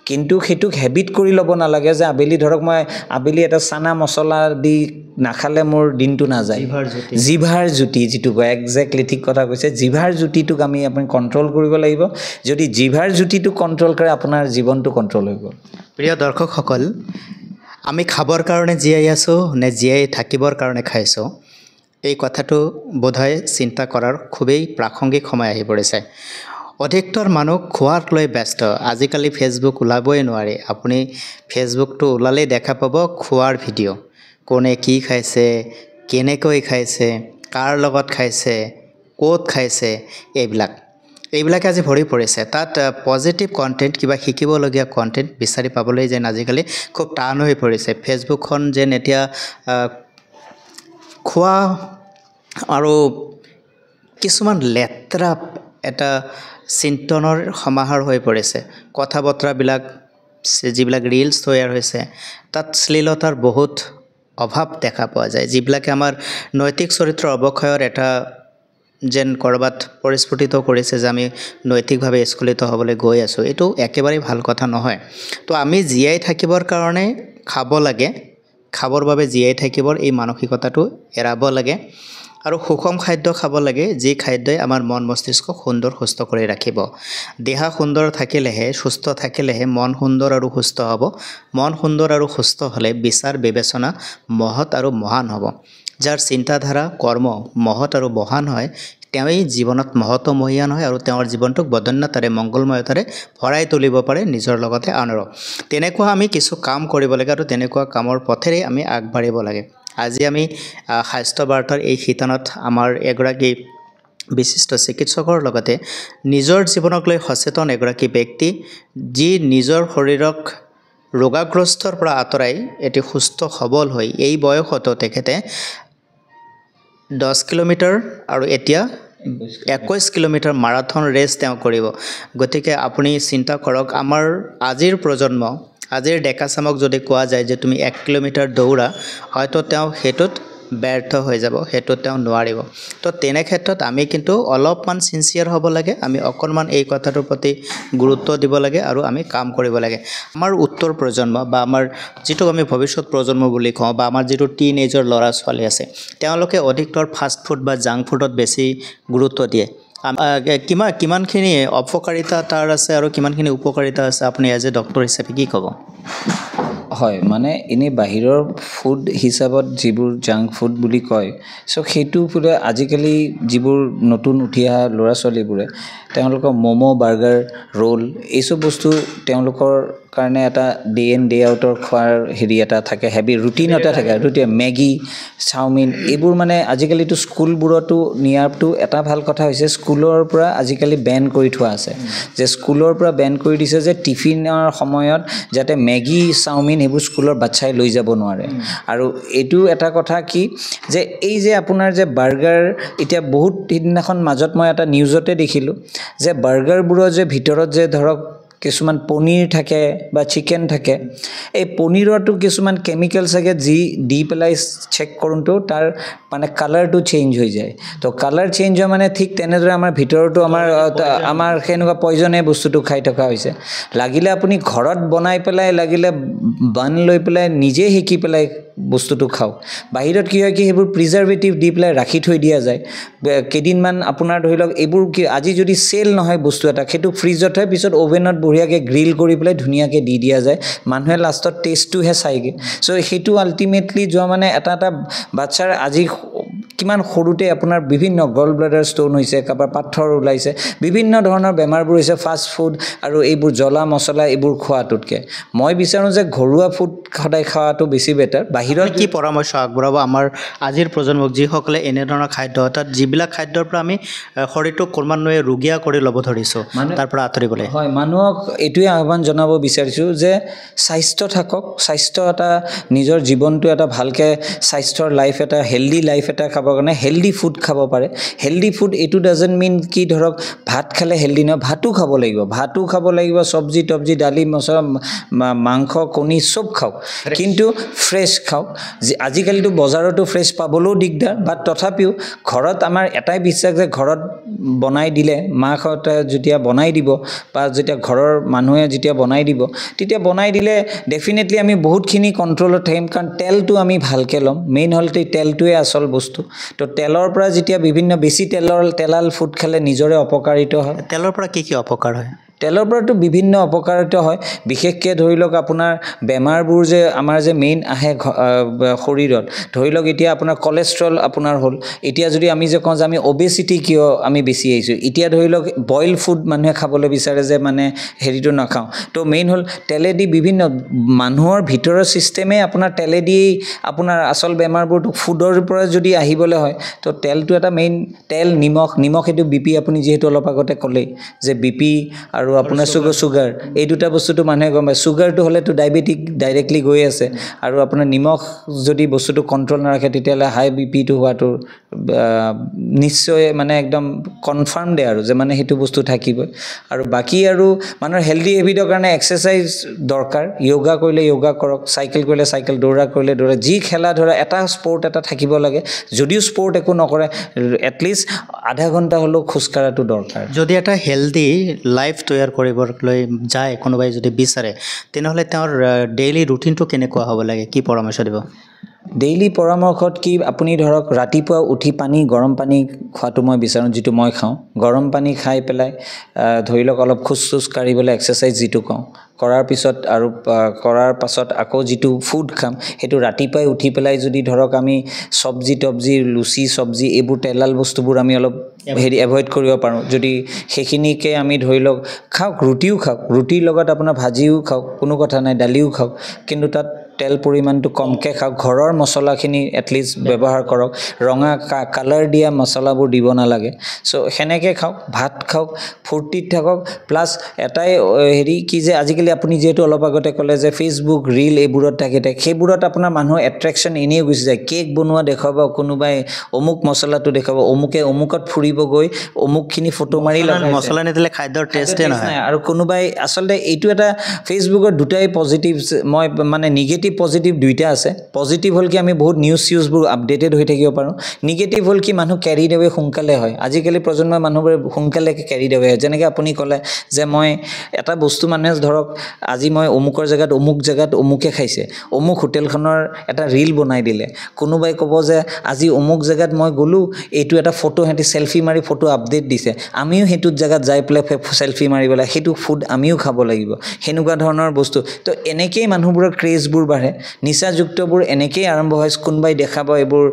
কিন্তু সেইটোক হেবিট কৰি ল'ব নালাগে যে আবেলি ধৰক মই আবেলি এটা চানা মছলা দি নাখালে মোৰ দিনটো নাযায় জিভাৰ জুতি যিটো কয় একজেক্টলি ঠিক কথা কৈছে জিভাৰ জুতিটোক আপুনি কণ্ট্ৰল কৰিব লাগিব যদি জিভাৰ জুতিটো কণ্ট্ৰল কৰে আপোনাৰ জীৱনটো কণ্ট্ৰল হৈ গ'ল প্ৰিয় দৰ্শকসকল আমি খাবৰ কাৰণে জীয়াই আছোঁ নে জীয়াই থাকিবৰ কাৰণে খাইছোঁ এই কথাটো বোধহয় চিন্তা কৰাৰ খুবেই প্ৰাসংগিক সময় আহি পৰিছে অধিকতৰ মানুহ খোৱাক লৈ ব্যস্ত আজিকালি ফেচবুক ওলাবই নোৱাৰি আপুনি ফেচবুকটো ওলালেই দেখা পাব খোৱাৰ ভিডিঅ' কোনে কি খাইছে কেনেকৈ খাইছে কাৰ লগত খাইছে ক'ত খাইছে এইবিলাকে আজি ভৰি পৰিছে তাত পজিটিভ কণ্টেণ্ট কিবা শিকিবলগীয়া কণ্টেণ্ট বিচাৰি পাবলৈ যেন আজিকালি খুব টান হৈ পৰিছে ফেচবুকখন যেন এতিয়া খোৱা আৰু কিছুমান লেতেৰা এটা চিন্তনৰ সমাহাৰ হৈ পৰিছে কথা বতৰাবিলাক যিবিলাক ৰিলছ তৈয়াৰ হৈছে তাত শ্লীলতাৰ বহুত অভাৱ দেখা পোৱা যায় যিবিলাকে আমাৰ নৈতিক চৰিত্ৰৰ অৱক্ষয়ৰ এটা যেন ক'ৰবাত পৰিস্ফুটিত কৰিছে যে আমি নৈতিকভাৱে স্খলিত হ'বলৈ গৈ আছোঁ এইটো একেবাৰেই ভাল কথা নহয় তো আমি জীয়াই থাকিবৰ কাৰণে খাব লাগে খাবৰ বাবে জীয়াই থাকিবৰ এই মানসিকতাটো এৰাব লাগে আৰু সুষম খাদ্য খাব লাগে যি খাদ্যই আমাৰ মন মস্তিষ্ক সুন্দৰ সুস্থ কৰি ৰাখিব দেহা সুন্দৰ থাকিলেহে সুস্থ থাকিলেহে মন সুন্দৰ আৰু সুস্থ হ'ব মন সুন্দৰ আৰু সুস্থ হ'লে বিচাৰ বিবেচনা মহৎ আৰু মহান হ'ব যাৰ চিন্তাধাৰা কৰ্ম মহৎ আৰু মহান হয় তেওঁই জীৱনত মহত্বমহীয়ান হয় আৰু তেওঁৰ জীৱনটোক বদন্যতাৰে মংগলময়তাৰে ভৰাই তুলিব পাৰে নিজৰ লগতে আনৰো তেনেকুৱা আমি কিছু কাম কৰিব লাগে আৰু তেনেকুৱা কামৰ পথেৰে আমি আগবাঢ়িব লাগে আজি আমি স্বাস্থ্য বাৰ্তাৰ এই শিতানত আমাৰ এগৰাকী বিশিষ্ট চিকিৎসকৰ লগতে নিজৰ জীৱনক লৈ সচেতন এগৰাকী ব্যক্তি যি নিজৰ শৰীৰক ৰোগাগ্ৰস্তৰ পৰা আঁতৰাই এটি সুস্থ সবল হৈ এই বয়সতো তেখেতে 10 কিলোমিটাৰ আৰু এতিয়া 21 কিলোমিটাৰ মাৰাথন ৰেচ তেওঁ কৰিব গতিকে আপুনি চিন্তা কৰক আমাৰ আজিৰ প্ৰজন্ম আজিৰ ডেকা চামক যদি কোৱা যায় যে তুমি 1 কিলোমিটাৰ দৌৰা হয়তো তেওঁ হেতুত ব্যৰ্থ হৈ যাব হেতুত তেওঁ নোৱাৰিব তো তেনে ক্ষেত্ৰত আমি কিন্তু অলপমান সিনসিয়াৰ হ'ব লাগে আমি অকণমান এই কথাটোৰ প্ৰতি গুৰুত্ব দিব লাগে আৰু আমি কাম কৰিব লাগে আমাৰ উত্তৰ প্ৰজন্ম বা আমাৰ যেটো আমি ভৱিষ্যত প্ৰজন্ম বুলি কওঁ বা আমাৰ যেটো টিনেজৰ ল'ৰা ছোৱালী আছে তেওঁলোকে অধিকতৰ ফাষ্ট ফুড বা জাংক ফুডত বেছি গুৰুত্ব দিয়ে কিমানখিনি অপকাৰিতা তাৰ আছে আৰু কিমানখিনি উপকাৰিতা আছে আপুনি এজ এ ডক্টৰ হিচাপে কি ক'ব হয় মানে এনে বাহিৰৰ ফুড হিচাপত যিবোৰ জাংক ফুড বুলি কয় সো সেইটো পুৰা আজিকালি যিবোৰ নতুন উঠি অহা ল'ৰা ছোৱালীবোৰে তেওঁলোকৰ ম'ম' বাৰ্গাৰ ৰোল এইসব বস্তু তেওঁলোকৰ কাৰণে এটা ডে ইন ডে আউটৰ খোৱাৰ হেৰি এটা থাকে হেভি ৰুটিন এটা থাকে ৰুটিন মেগী চাওমিন এইবোৰ মানে আজিকালিতো স্কুলবোৰতো নিয়াৰটো এটা ভাল কথা হৈছে স্কুলৰ পৰা আজিকালি বেন কৰি থোৱা আছে যে স্কুলৰ পৰা বেন কৰি দিছে যে টিফিনৰ সময়ত যাতে মেগী চাওমিন এইবোৰ স্কুলৰ বাচ্চাই লৈ যাব নোৱাৰে আৰু এইটো এটা কথা কি যে এই যে আপোনাৰ যে বাৰ্গাৰ এতিয়া বহুত দিনাখন মাজত মই এটা নিউজতে দেখিলোঁ যে বাৰ্গাৰবোৰৰ যে ভিতৰত যে ধৰক কিছুমান পনীৰ থাকে বা চিকেন থাকে এই পনীৰটো কিছুমান কেমিকেল চাগে যি দি পেলাই চেক কৰোঁতেও তাৰ মানে কালাৰটো চেঞ্জ হৈ যায় তো কালাৰ চেঞ্জ হয় মানে ঠিক তেনেদৰে আমাৰ ভিতৰতো আমাৰ সেনেকুৱা পয়জনে বস্তুটো খাই থকা হৈছে লাগিলে আপুনি ঘৰত বনাই পেলাই লাগিলে বান লৈ পেলাই নিজে শিকি পেলাই বস্তুটো খাওক বাহিৰত কি হয় কি সেইবোৰ প্ৰিজাৰ্ভেটিভ দি পেলাই ৰাখি থৈ দিয়া যায় কেইদিনমান আপোনাৰ ধৰি লওক এইবোৰ কি আজি যদি চেল নহয় বস্তু এটা সেইটো ফ্ৰিজত থৈ পিছত অভেনত বঢ়িয়াকৈ গ্ৰিল কৰি পেলাই ধুনীয়াকৈ দি দিয়া যায় মানুহে লাষ্টত টেষ্টটোহে চাইগৈ চ' সেইটো আল্টিমেটলি যোৱা মানে এটা বাচ্চাৰ আজি কিমান সৰুতে আপোনাৰ বিভিন্ন গল ব্লাডাৰ ষ্ট'ন হৈছে কাৰোবাৰ পাথৰ ওলাইছে বিভিন্ন ধৰণৰ বেমাৰবোৰ হৈছে ফাষ্ট ফুড আৰু এইবোৰ জ্বলা মছলা এইবোৰ খোৱাটোতকৈ মই বিচাৰোঁ যে ঘৰুৱা ফুড সদায় খোৱাটো বেছি বেটাৰ বাহিৰত কি পৰামৰ্শ আগবঢ়াব আমাৰ আজিৰ প্ৰজন্মক যিসকলে এনেধৰণৰ খাদ্য অৰ্থাৎ যিবিলাক খাদ্যৰ পৰা আমি শৰীৰটোক ক্ৰমান্বয়ে ৰোগীয়া কৰি ল'ব ধৰিছোঁ তাৰ পৰা আঁতৰিবলৈ হয় মানুহক এইটোৱে আহ্বান জনাব বিচাৰিছোঁ যে স্বাস্থ্য থাকক স্বাস্থ্য এটা নিজৰ জীৱনটো এটা ভালকৈ স্বাস্থ্যৰ লাইফ এটা হেল্ডি লাইফ এটা খাবৰ কাৰণে হেল্ডি ফুড খাব পাৰে হেল্ডি ফুড এইটো ডাজেণ্ট মিন কি ধৰক ভাত খালে হেল্ডি নহয় ভাতো খাব লাগিব চব্জি তব্জি দালি মছলা মাংস কণী চব খাওক কিন্তু ফ্ৰেছ খাওক আজিকালিতো বজাৰতো ফ্ৰেছ পাবলৈও দিগদাৰ বাট তথাপিও ঘৰত আমাৰ এটাই বিশ্বাস যে ঘৰত বনাই দিলে মাহঁতে যেতিয়া বনাই দিব বা যেতিয়া ঘৰৰ মানুহে যেতিয়া বনাই দিব তেতিয়া বনাই দিলে ডেফিনেটলি আমি বহুতখিনি কণ্ট্ৰলত থাকিম কাৰণ তেলটো আমি ভালকৈ ল'ম মেইন হ'ল তেলটোৱে আচল বস্তু তো তেলৰ পৰা যেতিয়া বিভিন্ন বেছি তেলাল ফুড খালে নিজৰে অপকাৰিত হয় তেলৰ পৰা কি অপকাৰ হয় তেলৰ পৰাতো বিভিন্ন অপকাৰিত হয় বিশেষকৈ ধৰি লওক আপোনাৰ বেমাৰবোৰ যে আমাৰ যে মেইন আহে শৰীৰত ধৰি লওক এতিয়া আপোনাৰ কলেষ্ট্ৰল আপোনাৰ হ'ল এতিয়া যদি আমি যে কওঁ যে আমি অবেচিটি কিয় আমি বেছি আহিছোঁ এতিয়া ধৰি লওক বইল ফুড মানুহে খাবলৈ বিচাৰে যে মানে হেৰিটো নাখাওঁ তো মেইন হ'ল তেলেদি বিভিন্ন মানুহৰ ভিতৰৰ ছিষ্টেমে আপোনাৰ তেলেদি আপোনাৰ আচল বেমাৰবোৰতো ফুডৰ পৰা যদি আহিবলৈ হয় তো তেলটো এটা মেইন তেল নিমখ এইটো বিপি আপুনি যিহেতু অলপ আগতে ক'লেই যে বিপি আৰু আপোনাৰ চুগাৰ এই দুটা বস্তুটো মানুহে গম পায় চুগাৰটো হ'লেতো ডায়েবেটিক ডাইৰেক্টলি গৈ আছে আৰু আপোনাৰ নিমখ যদি বস্তুটো কণ্ট্ৰল নাৰাখে তেতিয়াহ'লে হাই বিপিটো হোৱাটো নিশ্চয় মানে একদম কনফাৰ্মডে আৰু যে মানে সেইটো বস্তু থাকিবই আৰু বাকী আৰু মানুহৰ হেল্ডি হেবিটৰ কাৰণে এক্সাৰচাইজ দৰকাৰ য়োগা কৰিলে য়োগা কৰক চাইকেল কৰিলে চাইকেল দৌৰা কৰিলে দৌৰা যি খেলা ধৰা এটা স্পৰ্ট এটা থাকিব লাগে যদিও স্পৰ্ট একো নকৰে এটলিষ্ট আধা ঘণ্টা হ'লেও খোজকঢ়াটো দৰকাৰ যদি এটা হেল্ডি লাইফ তৈয়াৰ কৰিবলৈ যায় কোনোবাই যদি বিচাৰে তেনেহ'লে তেওঁৰ ডেইলি ৰুটিনটো কেনেকুৱা হ'ব লাগে কি পৰামৰ্শ দিব ডেইলি পৰামৰ্শত কি আপুনি ধৰক ৰাতিপুৱা উঠি গৰম পানী খোৱাটো মই বিচাৰোঁ যিটো মই খাওঁ গৰম পানী খাই পেলাই ধৰি লওক অলপ খোজ কাঢ়িবলৈ এক্সাৰচাইজ যিটো কওঁ কৰাৰ পাছত আকৌ যিটো ফুড খাম সেইটো ৰাতিপুৱাই উঠি পেলাই যদি ধৰক আমি চব্জি তব্জি লুচি চব্জি এইবোৰ তেলাল বস্তুবোৰ আমি অলপ এভইড কৰিব পাৰোঁ যদি সেইখিনিকে আমি ধৰি লওক খাওক ৰুটিৰ লগত আপোনাৰ ভাজিও খাওক কোনো কথা নাই দালিও খাওক কিন্তু তাত তেল পৰিমাণটো কমকৈ খাওক ঘৰৰ মছলাখিনি এটলিষ্ট ব্যৱহাৰ কৰক ৰঙা কালাৰ দিয়া মছলাবোৰ দিব নালাগে চ' সেনেকৈ খাওক ভাত খাওক ফূৰ্তিত থাকক প্লাছ এটাই হেৰি কি যে আজিকালি আপুনি যিহেতু অলপ আগতে ক'লে যে ফেচবুক ৰীল এইবোৰত থাকে সেইবোৰত আপোনাৰ মানুহৰ এট্ৰেকশ্যন এনেই গুচি যায় কেক বনোৱা দেখুৱাব কোনোবাই অমুক মছলাটো দেখুৱাব অমুকত ফুৰিব গৈ অমুকখিনি ফটো মাৰি মছলা নিদিলে খাদ্যৰ টেষ্টে নহয় আৰু কোনোবাই আচলতে এইটো এটা ফেচবুকৰ দুটাই পজিটিভ মই মানে নিগেটিভ পজিটিভ দুইটা আছে পজিটিভ হ'ল কি আমি বহুত নিউজবোৰ আপডেটেড হৈ থাকিব পাৰোঁ নিগেটিভ হ'ল কি মানুহ কেৰিড এৱে সোনকালে হয় আজিকালি প্ৰজন্মৰ মানুহবোৰে সোনকালে কেৰিড এৱে হয় যেনেকৈ আপুনি ক'লে যে মই এটা বস্তু মানুহে ধৰক আজি মই অমুকৰ জেগাত অমুকে খাইছে অমুক হোটেলখনৰ এটা ৰীল বনাই দিলে কোনোবাই ক'ব যে আজি অমুক জেগাত মই গ'লোঁ এইটো এটা ফটো সিহঁতি চেলফি মাৰি ফটো আপডেট দিছে আমিও সেইটোত জেগাত যাই পেলাই চেলফি মাৰিবলৈ সেইটো ফুড আমিও খাব লাগিব সেনেকুৱা ধৰণৰ বস্তু তো এনেকেই মানুহবোৰৰ ক্ৰেজবোৰ বাঢ়ে নিচাযুক্তবোৰ এনেকেই আৰম্ভ হয় কোনোবাই দেখাব এইবোৰ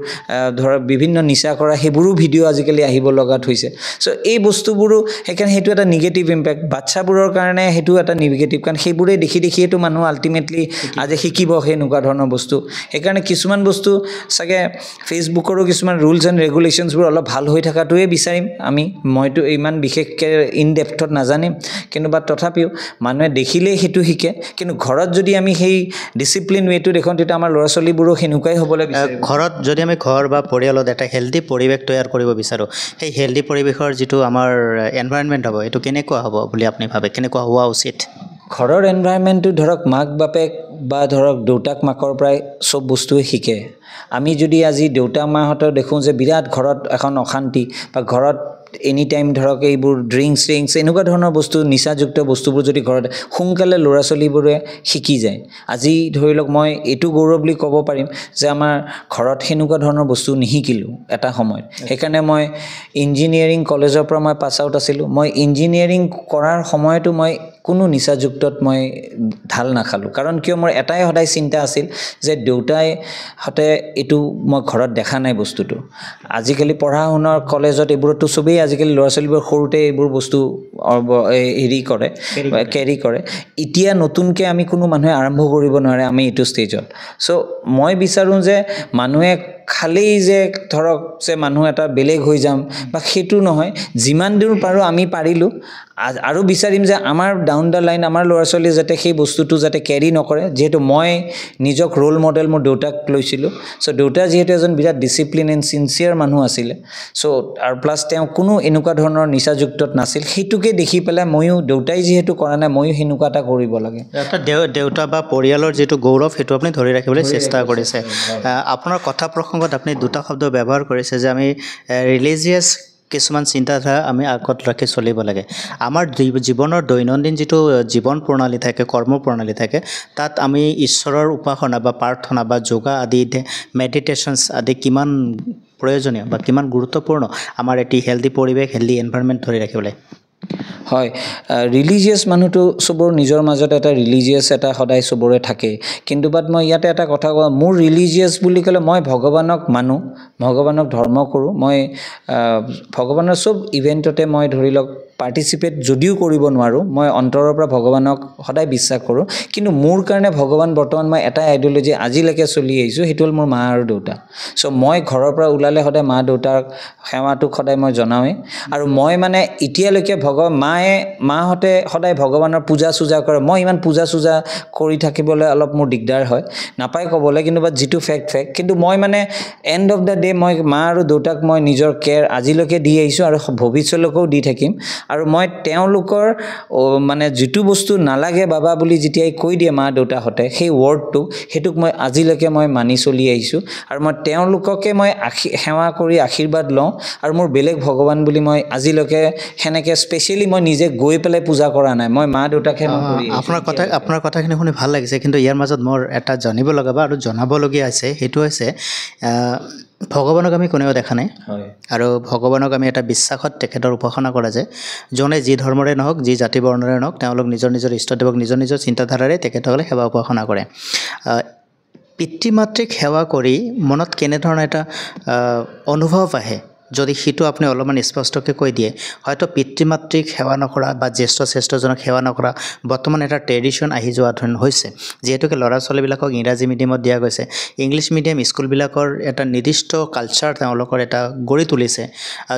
ধৰক বিভিন্ন নিচা কৰা সেইবোৰো ভিডিঅ' আজিকালি আহিব লগাত হৈছে চ' এই বস্তুবোৰো সেইকাৰণে সেইটো এটা নিগেটিভ ইম্পেক্ট বাচ্চাবোৰৰ কাৰণে সেইটো এটা নিগেটিভ কাৰণ সেইবোৰে দেখিয়েতো মানুহ আল্টিমেটলি আজি শিকিব সেনেকুৱা ধৰণৰ বস্তু সেইকাৰণে কিছুমান বস্তু চাগে ফেচবুকৰো কিছুমান ৰুলছ এণ্ড ৰেগুলেশ্যনছবোৰ অলপ ভাল হৈ থকাটোৱে বিচাৰিম মইতো ইমান বিশেষকৈ ইন ডেপথত নাজানিম কিন্তু বা তথাপিও মানুহে দেখিলেই সেইটো শিকে কিন্তু ঘৰত যদি আমি সেই ডিচিপ্লিন ডিসিপ্লিন ওয়েটো দেখোন তেতিয়া আমাৰ ল'ৰা ছোৱালীবোৰো সেনেকুৱাই হ'বলৈ বিচাৰিব ঘৰত যদি আমি ঘৰ বা পৰিয়ালত এটা হেল্ডি পৰিৱেশ তৈয়াৰ কৰিব বিচাৰোঁ সেই হেল্ডি পৰিৱেশৰ যিটো আমাৰ এনভাইৰনমেণ্ট হ'ব এইটো কেনেকুৱা হ'ব বুলি আপুনি ভাবে কেনেকুৱা হোৱা উচিত ঘৰৰ এনভাইৰনমেণ্টটো ধৰক মাক বাপেক বা ধৰক দেউতাক মাকৰ পৰাই চব বস্তুৱে শিকে আমি যদি আজি দেউতা মাহঁতৰ দেখোঁ যে বিৰাট ঘৰত এখন অশান্তি বা ঘৰত এনি টাইম ধৰক এইবোৰ ড্ৰিংকছ এনেকুৱা ধৰণৰ বস্তু নিচাযুক্ত বস্তুবোৰ যদি ঘৰত সোনকালে ল'ৰা ছোৱালীবোৰে শিকি যায় আজি ধৰি লওক মই এইটো গৌৰৱ বুলি ক'ব পাৰিম যে আমাৰ ঘৰত সেনেকুৱা ধৰণৰ বস্তু নিশিকিলোঁ এটা সময়ত সেইকাৰণে মই ইঞ্জিনিয়াৰিং কলেজৰ পৰা মই পাছ আউট আছিলোঁ মই ইঞ্জিনিয়াৰিং কৰাৰ সময়তো মই কোনো নিচাযুক্তত মই ঢাল নাখালোঁ কাৰণ কিয় মোৰ এটাই সদায় চিন্তা আছিল যে দেউতাই হতে এইটো মই ঘৰত দেখা নাই বস্তুটো আজিকালি পঢ়া শুনাৰ কলেজত এইবোৰতো চবেই আজিকালি ল'ৰা ছোৱালীবোৰ সৰুতে এইবোৰ বস্তু হেৰি কৰে কেৰি কৰে এতিয়া নতুনকৈ আমি কোনো মানুহে আৰম্ভ কৰিব নোৱাৰে আমি এইটো ষ্টেজত চ' মই বিচাৰোঁ যে মানুহে খালি যে ধৰক যে মানুহ এটা বেলেগ হৈ যাম বা সেইটো নহয় যিমান দূৰ পাৰোঁ আমি পাৰিলোঁ আৰু বিচাৰিম যে আমাৰ ডাউন দ্য লাইন আমাৰ ল'ৰা ছোৱালীয়ে যাতে সেই বস্তুটো যাতে কেৰি নকৰে যিহেতু মই নিজক ৰোল মডেল মোৰ দেউতাক লৈছিলোঁ চ' দেউতা যিহেতু এজন বিৰাট ডিচিপ্লিন এণ্ড চিনচিয়াৰ মানুহ আছিলে চ' আৰু প্লাছ তেওঁ কোনো এনেকুৱা ধৰণৰ নিচাযুক্তত নাছিল সেইটোকে দেখি পেলাই ময়ো দেউতাই যিহেতু কৰা নাই ময়ো সেনেকুৱা এটা কৰিব লাগে দেউতা বা পৰিয়ালৰ যিটো গৌৰৱ সেইটো আপুনি ধৰি ৰাখিবলৈ চেষ্টা কৰিছে আপোনাৰ কথা প্ৰসংগত আপুনি দুটা শব্দ ব্যৱহাৰ কৰিছে যে আমি ৰিলিজিয়াছ কিছুমান চিন্তাধাৰা আমি আগত ৰাখি চলিব লাগে আমাৰ জীৱনৰ দৈনন্দিন যিটো জীৱন প্ৰণালী থাকে কৰ্ম প্ৰণালী থাকে তাত আমি ঈশ্বৰৰ উপাসনা বা প্ৰাৰ্থনা বা যোগা আদি মেডিটেশ্যনছ আদি কিমান প্ৰয়োজনীয় বা কিমান গুৰুত্বপূৰ্ণ আমাৰ এটি হেল্ডি পৰিৱেশ হেল্ডি এনভাইৰনমেণ্ট ধৰি ৰাখিবলৈ হয় ৰিলিজিয়াছ মানুহটো চবৰ নিজৰ মাজত এটা ৰিলিজিয়াছ এটা সদায় চবৰে থাকে কিন্তু বাট মই ইয়াতে এটা কথা কওঁ মোৰ ৰিলিজিয়াছ বুলি ক'লে মই ভগৱানক মানো ভগৱানক ধৰ্ম কৰোঁ মই ভগৱানৰ চব ইভেণ্টতে মই ধৰি লওক পাৰ্টিচিপেট যদিও কৰিব নোৱাৰোঁ মই অন্তৰৰ পৰা ভগৱানক সদায় বিশ্বাস কৰোঁ কিন্তু মোৰ কাৰণে ভগৱান বৰ্তমান মই এটা আইডিঅ'লজি আজিলৈকে চলি আহিছোঁ সেইটো হ'ল মোৰ মা আৰু দেউতা চ' মই ঘৰৰ পৰা ওলালে সদায় মা দেউতাক সেৱাটোক সদায় মই জনাওঁৱেই আৰু মই মানে এতিয়ালৈকে মাহঁতে সদায় ভগৱানৰ পূজা চূজা কৰে মই ইমান পূজা চূজা কৰি থাকিবলৈ অলপ মোৰ দিগদাৰ হয় নাপায় ক'বলৈ কিন্তু বাট যিটো ফেক্ট কিন্তু মই মানে এণ্ড অফ দ্য ডে মই মা আৰু দেউতাক মই নিজৰ কেয়াৰ আজিলৈকে দি আহিছোঁ আৰু ভৱিষ্যতলৈকেও দি থাকিম আৰু মই তেওঁলোকৰ মানে যিটো বস্তু নালাগে বাবা বুলি যেতিয়াই কৈ দিয়ে মা দেউতাহঁতে সেই ৱৰ্ডটো সেইটোক মই আজিলৈকে মই মানি চলি আহিছোঁ আৰু মই তেওঁলোককে মই সেৱা কৰি আশীৰ্বাদ লওঁ আৰু মোৰ বেলেগ ভগৱান বুলি মই আজিলৈকে সেনেকৈ স্পেচিয়েলি মই নিজে গৈ পেলাই পূজা কৰা নাই মই মা দেউতাকহে মই কৰি আপোনাৰ কথাখিনি শুনি ভাল লাগিছে কিন্তু ইয়াৰ মাজত মোৰ এটা জানিব লগা বা আৰু জনাবলগীয়া আছে সেইটো হৈছে ভগৱানক আমি কোনেও দেখা নাই আৰু ভগৱানক আমি এটা বিশ্বাসত তেখেতৰ উপাসনা কৰা যায় যোনে যি ধৰ্মৰে নহওক যি জাতি বৰ্ণৰে নহওক তেওঁলোক নিজৰ নিজৰ ইষ্টদেৱক নিজৰ নিজৰ চিন্তাধাৰাৰে তেখেতসকলে সেৱা উপাসনা কৰে পিতৃ মাতৃক সেৱা কৰি মনত কেনেধৰণৰ এটা অনুভৱ আহে যদি সিটো আপুনি অলপমান স্পষ্টকৈ কৈ দিয়ে হয়তো পিতৃ মাতৃক সেৱা নকৰা বা জ্যেষ্ঠজনক সেৱা নকৰা বৰ্তমান এটা ট্ৰেডিশ্যন আহি যোৱা ধৰণ হৈছে যিহেতুকে ল'ৰা ছোৱালীবিলাকক ইংৰাজী মিডিয়ামত দিয়া গৈছে ইংলিছ মিডিয়াম স্কুলবিলাকৰ এটা নিৰ্দিষ্ট কালচাৰ তেওঁলোকৰ এটা গঢ়ি তুলিছে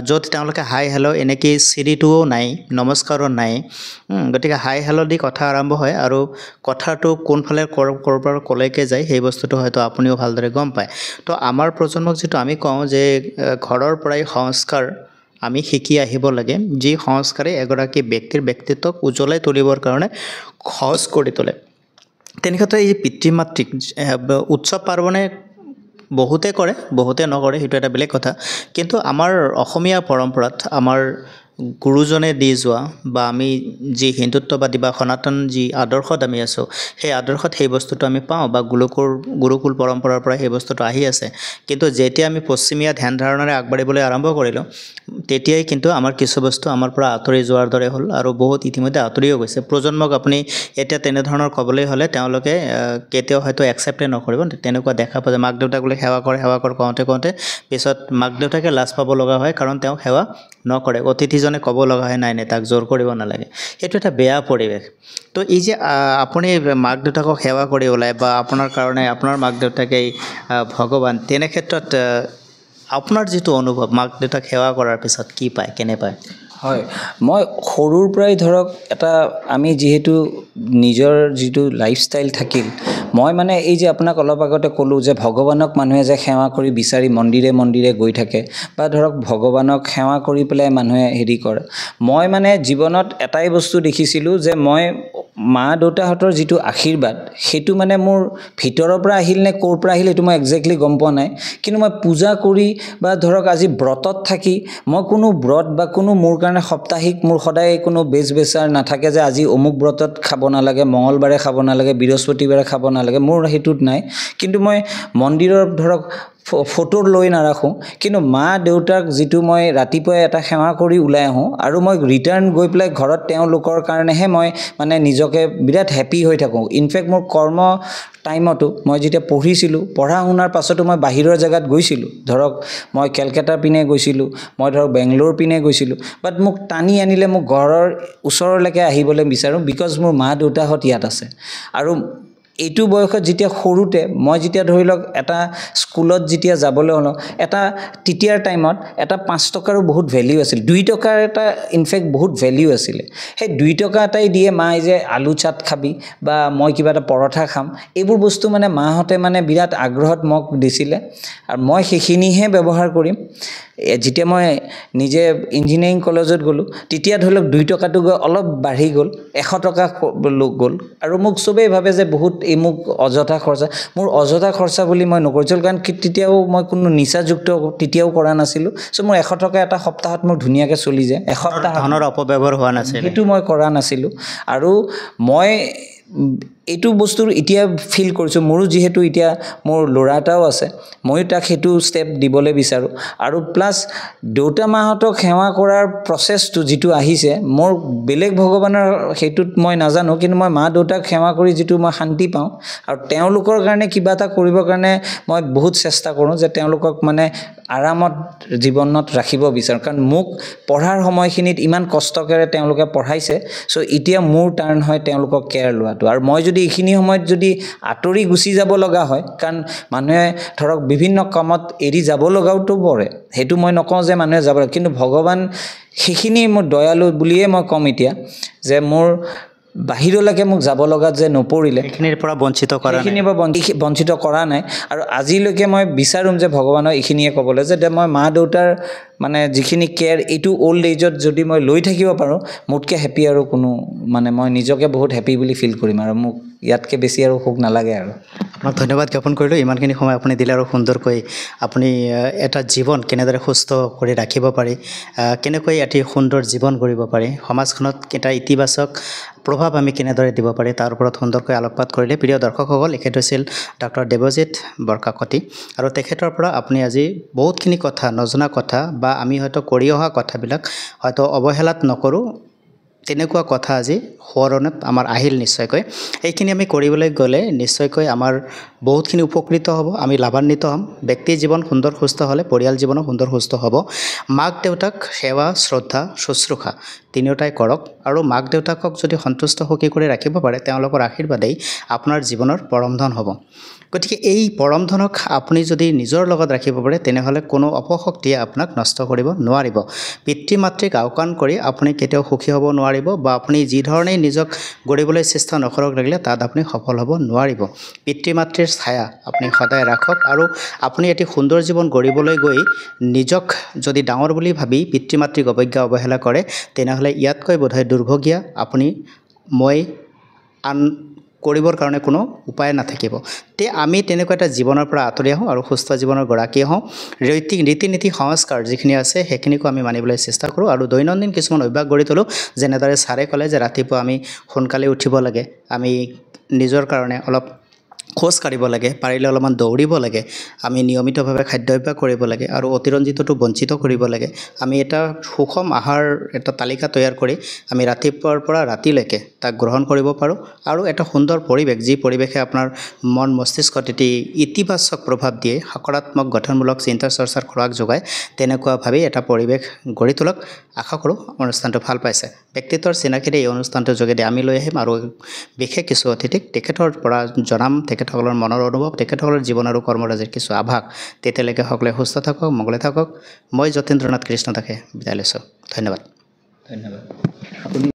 য'ত তেওঁলোকে হাই হেল্ল' এনেকৈ চিৰিটোও নাই নমস্কাৰো নাই গতিকে হাই হেল্ল' দি কথা আৰম্ভ হয় আৰু কথাটো কোনফালে ক'ৰবাৰ ক'লৈকে যায় সেই বস্তুটো হয়তো আপুনিও ভালদৰে গম পায় তো আমাৰ প্ৰজন্মক যিটো আমি কওঁ যে ঘৰৰ পৰাই সংস্কাৰ আমি শিকি আহিব লাগে যি সংস্কাৰে এগৰাকী ব্যক্তিৰ ব্যক্তিত্বক উজ্বলাই তুলিবৰ কাৰণে সহজ কৰি তোলে তেনেক্ষেত্ৰত এই পিতৃ মাতৃক উৎসৱ পাৰ্বণে বহুতে কৰে বহুতে নকৰে সেইটো এটা বেলেগ কথা কিন্তু আমাৰ অসমীয়া পৰম্পৰাত আমাৰ গুৰুজনে দি যোৱা বা আমি যি হিন্দুত্ববাদী বা সনাতন যি আদৰ্শত আমি আছোঁ সেই আদৰ্শত সেই বস্তুটো আমি পাওঁ বা গুৰুকুল পৰম্পৰাৰ পৰা সেই বস্তুটো আহি আছে কিন্তু যেতিয়া আমি পশ্চিমীয়া ধ্যান ধাৰণাৰে আগবাঢ়িবলৈ আৰম্ভ কৰিলোঁ তেতিয়াই কিন্তু আমাৰ কিছু বস্তু আমাৰ পৰা আঁতৰি যোৱাৰ দৰে হ'ল আৰু বহুত ইতিমধ্যে আঁতৰিও গৈছে প্ৰজন্মক আপুনি এতিয়া তেনেধৰণৰ ক'বলৈ হ'লে তেওঁলোকে কেতিয়াও হয়তো একচেপ্টে নকৰিব তেনেকুৱা দেখা পোৱা যায় মাক দেউতাকলৈ সেৱা কৰ কওঁতে পিছত মাক দেউতাকে লাজ পাব লগা হয় কাৰণ তেওঁ সেৱা নকৰে অতিথিজনে ক'ব লগা হয় নাই তাক জোৰ কৰিব নালাগে সেইটো এটা বেয়া পৰিৱেশ তো এই যে আপুনি মাক দেউতাকক সেৱা কৰি ওলায় বা আপোনাৰ কাৰণে আপোনাৰ মাক দেউতাকেই ভগৱান তেনে ক্ষেত্ৰত আপোনাৰ যিটো অনুভৱ মাক দেউতাক সেৱা কৰাৰ পিছত কি পায় কেনে পায় হয় মই সৰুৰ পৰাই ধৰক এটা আমি যিহেতু নিজৰ যিটো লাইফষ্টাইল থাকিল মই মানে এই যে আপোনাক অলপ আগতে ক'লোঁ যে ভগৱানক মানুহে যে সেৱা কৰি বিচাৰি মন্দিৰে মন্দিৰে গৈ থাকে বা ধৰক ভগৱানক সেৱা কৰি পেলাই মানুহে হেৰি কৰে মই মানে জীৱনত এটাই বস্তু দেখিছিলোঁ যে মই মা দেউতাহঁতৰ যিটো আশীৰ্বাদ সেইটো মানে মোৰ ভিতৰৰ পৰা আহিল নে ক'ৰ পৰা আহিল এইটো মই একজেক্টলি গম পোৱা নাই কিন্তু মই পূজা কৰি বা ধৰক আজি ব্ৰতত থাকি মই কোনো ব্ৰত বা কোনো মোৰ কাৰণে সাপ্তাহিক মোৰ সদায় কোনো বেচাৰ নাথাকে যে আজি অমুক ব্ৰতত খাব নালাগে মঙলবাৰে খাব নালাগে বৃহস্পতিবাৰে খাব নালাগে মোৰ সেইটোত নাই কিন্তু মই মন্দিৰৰ ধৰক ফটো লৈ নাৰাখোঁ কিন্তু মা দেউতাক যিটো মই ৰাতিপুৱাই এটা সেৱা কৰি ওলাই আহোঁ আৰু মই ৰিটাৰ্ণ গৈ পেলাই ঘৰত তেওঁলোকৰ কাৰণেহে মই মানে নিজকে বিৰাট হেপী হৈ থাকোঁ ইনফেক্ট মোৰ কৰ্ম টাইমতো মই যেতিয়া পঢ়িছিলোঁ পঢ়া শুনাৰ পাছতো মই বাহিৰৰ জেগাত গৈছিলোঁ ধৰক মই কেলকাতা পিনে গৈছিলোঁ মই ধৰক বেংগলোৰ পিনে গৈছিলোঁ বাট মোক টানি আনিলে মোক ঘৰৰ ওচৰলৈকে আহিবলৈ বিচাৰোঁ বিকজ মোৰ মা দেউতাহঁত ইয়াত আছে আৰু এইটো বয়সত যেতিয়া সৰুতে মই যেতিয়া ধৰি লওক এটা স্কুলত যেতিয়া যাবলৈ হ'লো এটা তেতিয়াৰ টাইমত এটা 5 টকাৰো বহুত ভ্যালু আছিল 2 টকাৰ এটা ইনফেক্ট বহুত ভ্যালু আছিল সেই 2 টকা এটাই দিয়ে মাই যে আলু চাট খাবি বা মই কিবা এটা পৰঠা খাম এইবোৰ বস্তু মানে মাহঁতে মানে বিৰাট আগ্ৰহত মোক দিছিলে আৰু মই সেইখিনিহে ব্যৱহাৰ কৰিম যেতিয়া মই নিজে ইঞ্জিনিয়াৰিং কলেজত গ'লো তেতিয়া ধৰি লওক 2 টকাটো অলপ বাঢ়ি গ'ল 100 টকা গ'ল আৰু মোক সবেই ভাবে যে বহুত এই মোক অযথা খৰচা মোৰ অযথা খৰচা বুলি মই নকৰিছিল কাৰণ তেতিয়াও মই কোনো নিচাযুক্ত তেতিয়াও কৰা নাছিলোঁ সো মোৰ 100 টকা এটা সপ্তাহত মোৰ ধুনীয়াকৈ চলি যায় এসপ্তাহ ধনৰ অপব্যৱহাৰ হোৱা নাছিল সেইটো মই কৰা নাছিলোঁ আৰু মই এইটো বস্তুৰ এতিয়া ফিল কৰিছোঁ মোৰো যিহেতু এতিয়া মোৰ ল'ৰা এটাও আছে ময়ো তাক সেইটো ষ্টেপ দিবলৈ বিচাৰোঁ আৰু প্লাছ দেউতা মাহঁতক সেৱা কৰাৰ প্ৰচেছটো যিটো আহিছে মোৰ বেলেগ ভগৱানৰ সেইটোত মই নাজানো কিন্তু মই মা দেউতাক সেৱা কৰি যিটো মই শান্তি পাওঁ আৰু তেওঁলোকৰ কাৰণে কিবা এটা কৰিবৰ কাৰণে মই বহুত চেষ্টা কৰোঁ যে তেওঁলোকক মানে আৰামত জীৱনত ৰাখিব বিচাৰোঁ কাৰণ মোক পঢ়াৰ সময়খিনিত ইমান কষ্টকৰে তেওঁলোকে পঢ়াইছে সো এতিয়া মোৰ টাৰ্ণ হয় তেওঁলোকক কেয়াৰ লোৱাটো আৰু মই যদি এইখিনি সময়ত যদি আঁতৰি গুচি যাব লগা হয় কাৰণ মানুহে ধৰক বিভিন্ন কামত এৰি যাব লগাওতো পৰে সেইটো মই নকওঁ যে মানুহে যাব কিন্তু ভগৱান সেইখিনি মোৰ দয়ালু বুলিয়ে মই কম এতিয়া যে মোৰ বাহিৰলৈকে মোক যাব লগা যে নপৰিলে এইখিনিৰ পৰা বঞ্চিত কৰা নাই আৰু আজিলৈকে মই বিচাৰোঁ যে ভগৱানৰ এইখিনিয়ে ক'বলৈ যে মই মা দেউতাৰ মানে যিখিনি কেয়াৰ এইটো ওল্ড এজত যদি মই লৈ থাকিব পাৰোঁ মোতকৈ হেপী আৰু কোনো মানে মই নিজকে বহুত হেপী বুলি ফিল কৰিম আৰু মোক ইয়াতকৈ বেছি আৰু সুখ নালাগে আৰু আপোনাক ধন্যবাদ জ্ঞাপন কৰিলোঁ ইমানখিনি সময় আপুনি দিলে আৰু সুন্দৰকৈ আপুনি এটা জীৱন কেনেদৰে সুস্থ কৰি ৰাখিব পাৰি কেনেকৈ এটি সুন্দৰ জীৱন কৰিব পাৰি সমাজখনত এটা ইতিবাচক প্ৰভাৱ আমি কেনেদৰে দিব পাৰি তাৰ ওপৰত সুন্দৰকৈ আলোকপাত কৰিলে প্ৰিয় দৰ্শকসকল এখেত হৈছিল ডক্টৰ দেৱজিৎ বৰকাকতি আৰু তেখেতৰ পৰা আপুনি আজি বহুতখিনি কথা নজনা কথা বা আমি হয়তো কৰি অহা কথাবিলাক হয়তো অৱহেলাত নকৰোঁ তেনেকুৱা কথা আজি সোঁৱৰণত আমাৰ আহিল নিশ্চয়কৈ এইখিনি আমি কৰিবলৈ গ'লে নিশ্চয়কৈ আমাৰ বহুতখিনি উপকৃত হ'ব আমি লাভান্বিত হ'ম ব্যক্তিৰ জীৱন সুন্দৰ সুস্থ হ'লে পৰিয়াল জীৱনো সুন্দৰ সুস্থ হ'ব মাক দেউতাক সেৱা শ্ৰদ্ধা শুশ্ৰূষা তিনিওটাই কৰক আৰু মাক দেউতাকক যদি সন্তুষ্ট সুখী কৰি ৰাখিব পাৰে তেওঁলোকৰ আশীৰ্বাদেই আপোনাৰ জীৱনৰ পৰম ধন হ'ব গতিকে এই পৰম ধনক আপুনি যদি নিজৰ লগত ৰাখিব পাৰে তেনেহ'লে কোনো অপশক্তিয়ে আপোনাক নষ্ট কৰিব নোৱাৰিব পিতৃ মাতৃক আওকাণ কৰি আপুনি কেতিয়াও সুখী হ'ব নোৱাৰিব বা আপুনি যি ধৰণেই নিজক গঢ়িবলৈ চেষ্টা নকৰক লাগিলে তাত আপুনি সফল হ'ব নোৱাৰিব পিতৃ মাতৃৰ ছায়া আপুনি সদায় ৰাখক আৰু আপুনি এটি সুন্দৰ জীৱন গঢ়িবলৈ গৈ নিজক যদি ডাঙৰ বুলি ভাবি পিতৃ মাতৃক অৱজ্ঞা অৱহেলা কৰে তেনেহ'লে ইয়াতকৈ বোধহয় দুৰ্ভগীয়া আপুনি মই আন কৰিবৰ কাৰণে কোনো উপায় নাথাকিব তে আমি তেনেকুৱা এটা জীৱনৰ পৰা আঁতৰি আহোঁ আৰু সুস্থ জীৱনৰ গৰাকী হওঁ ৰীতি নীতি সংস্কাৰ যিখিনি আছে সেইখিনিকো আমি মানিবলৈ চেষ্টা কৰোঁ আৰু দৈনন্দিন কিছুমান অভ্যাস গঢ়ি তোলোঁ যেনেদৰে ছাৰে ক'লে যে ৰাতিপুৱা আমি সোনকালে উঠিব লাগে আমি নিজৰ কাৰণে অলপ খোজ কাঢ়িব লাগে পাৰিলে অলপমান দৌৰিব লাগে আমি নিয়মিতভাৱে খাদ্যাভ্যাস কৰিব লাগে আৰু অতিৰঞ্জিতটো বঞ্চিত কৰিব লাগে আমি এটা সুষম আহাৰ এটা তালিকা তৈয়াৰ কৰি আমি ৰাতিপুৱাৰ পৰা ৰাতিলৈকে তাক গ্ৰহণ কৰিব পাৰোঁ আৰু এটা সুন্দৰ পৰিৱেশ যি পৰিৱেশে আপোনাৰ মন মস্তিষ্কত এটি ইতিবাচক প্ৰভাৱ দিয়ে সকাৰাত্মক গঠনমূলক চিন্তা চৰ্চাৰ খোৰাক যোগায় তেনেকুৱাভাৱেই এটা পৰিৱেশ গঢ়ি তোলক আশা কৰোঁ অনুষ্ঠানটো ভাল পাইছে ব্যক্তিত্বৰ চিনাকিৰে এই অনুষ্ঠানটোৰ যোগেদি আমি লৈ আহিম আৰু বিশেষ কিছু অতিথিক তেখেতৰ পৰা জনাম তেখেতসকলৰ মনৰ অনুভৱ তেখেতসকলৰ জীৱন আৰু কৰ্মৰাজিৰ কিছু আভাস তেতিয়ালৈকে সকলোৱে সুস্থ থাকক মংগলে থাকক মই যতীন্দ্ৰনাথ কৃষ্ণ দাসে বিদায় লৈছোঁ ধন্যবাদ আপুনি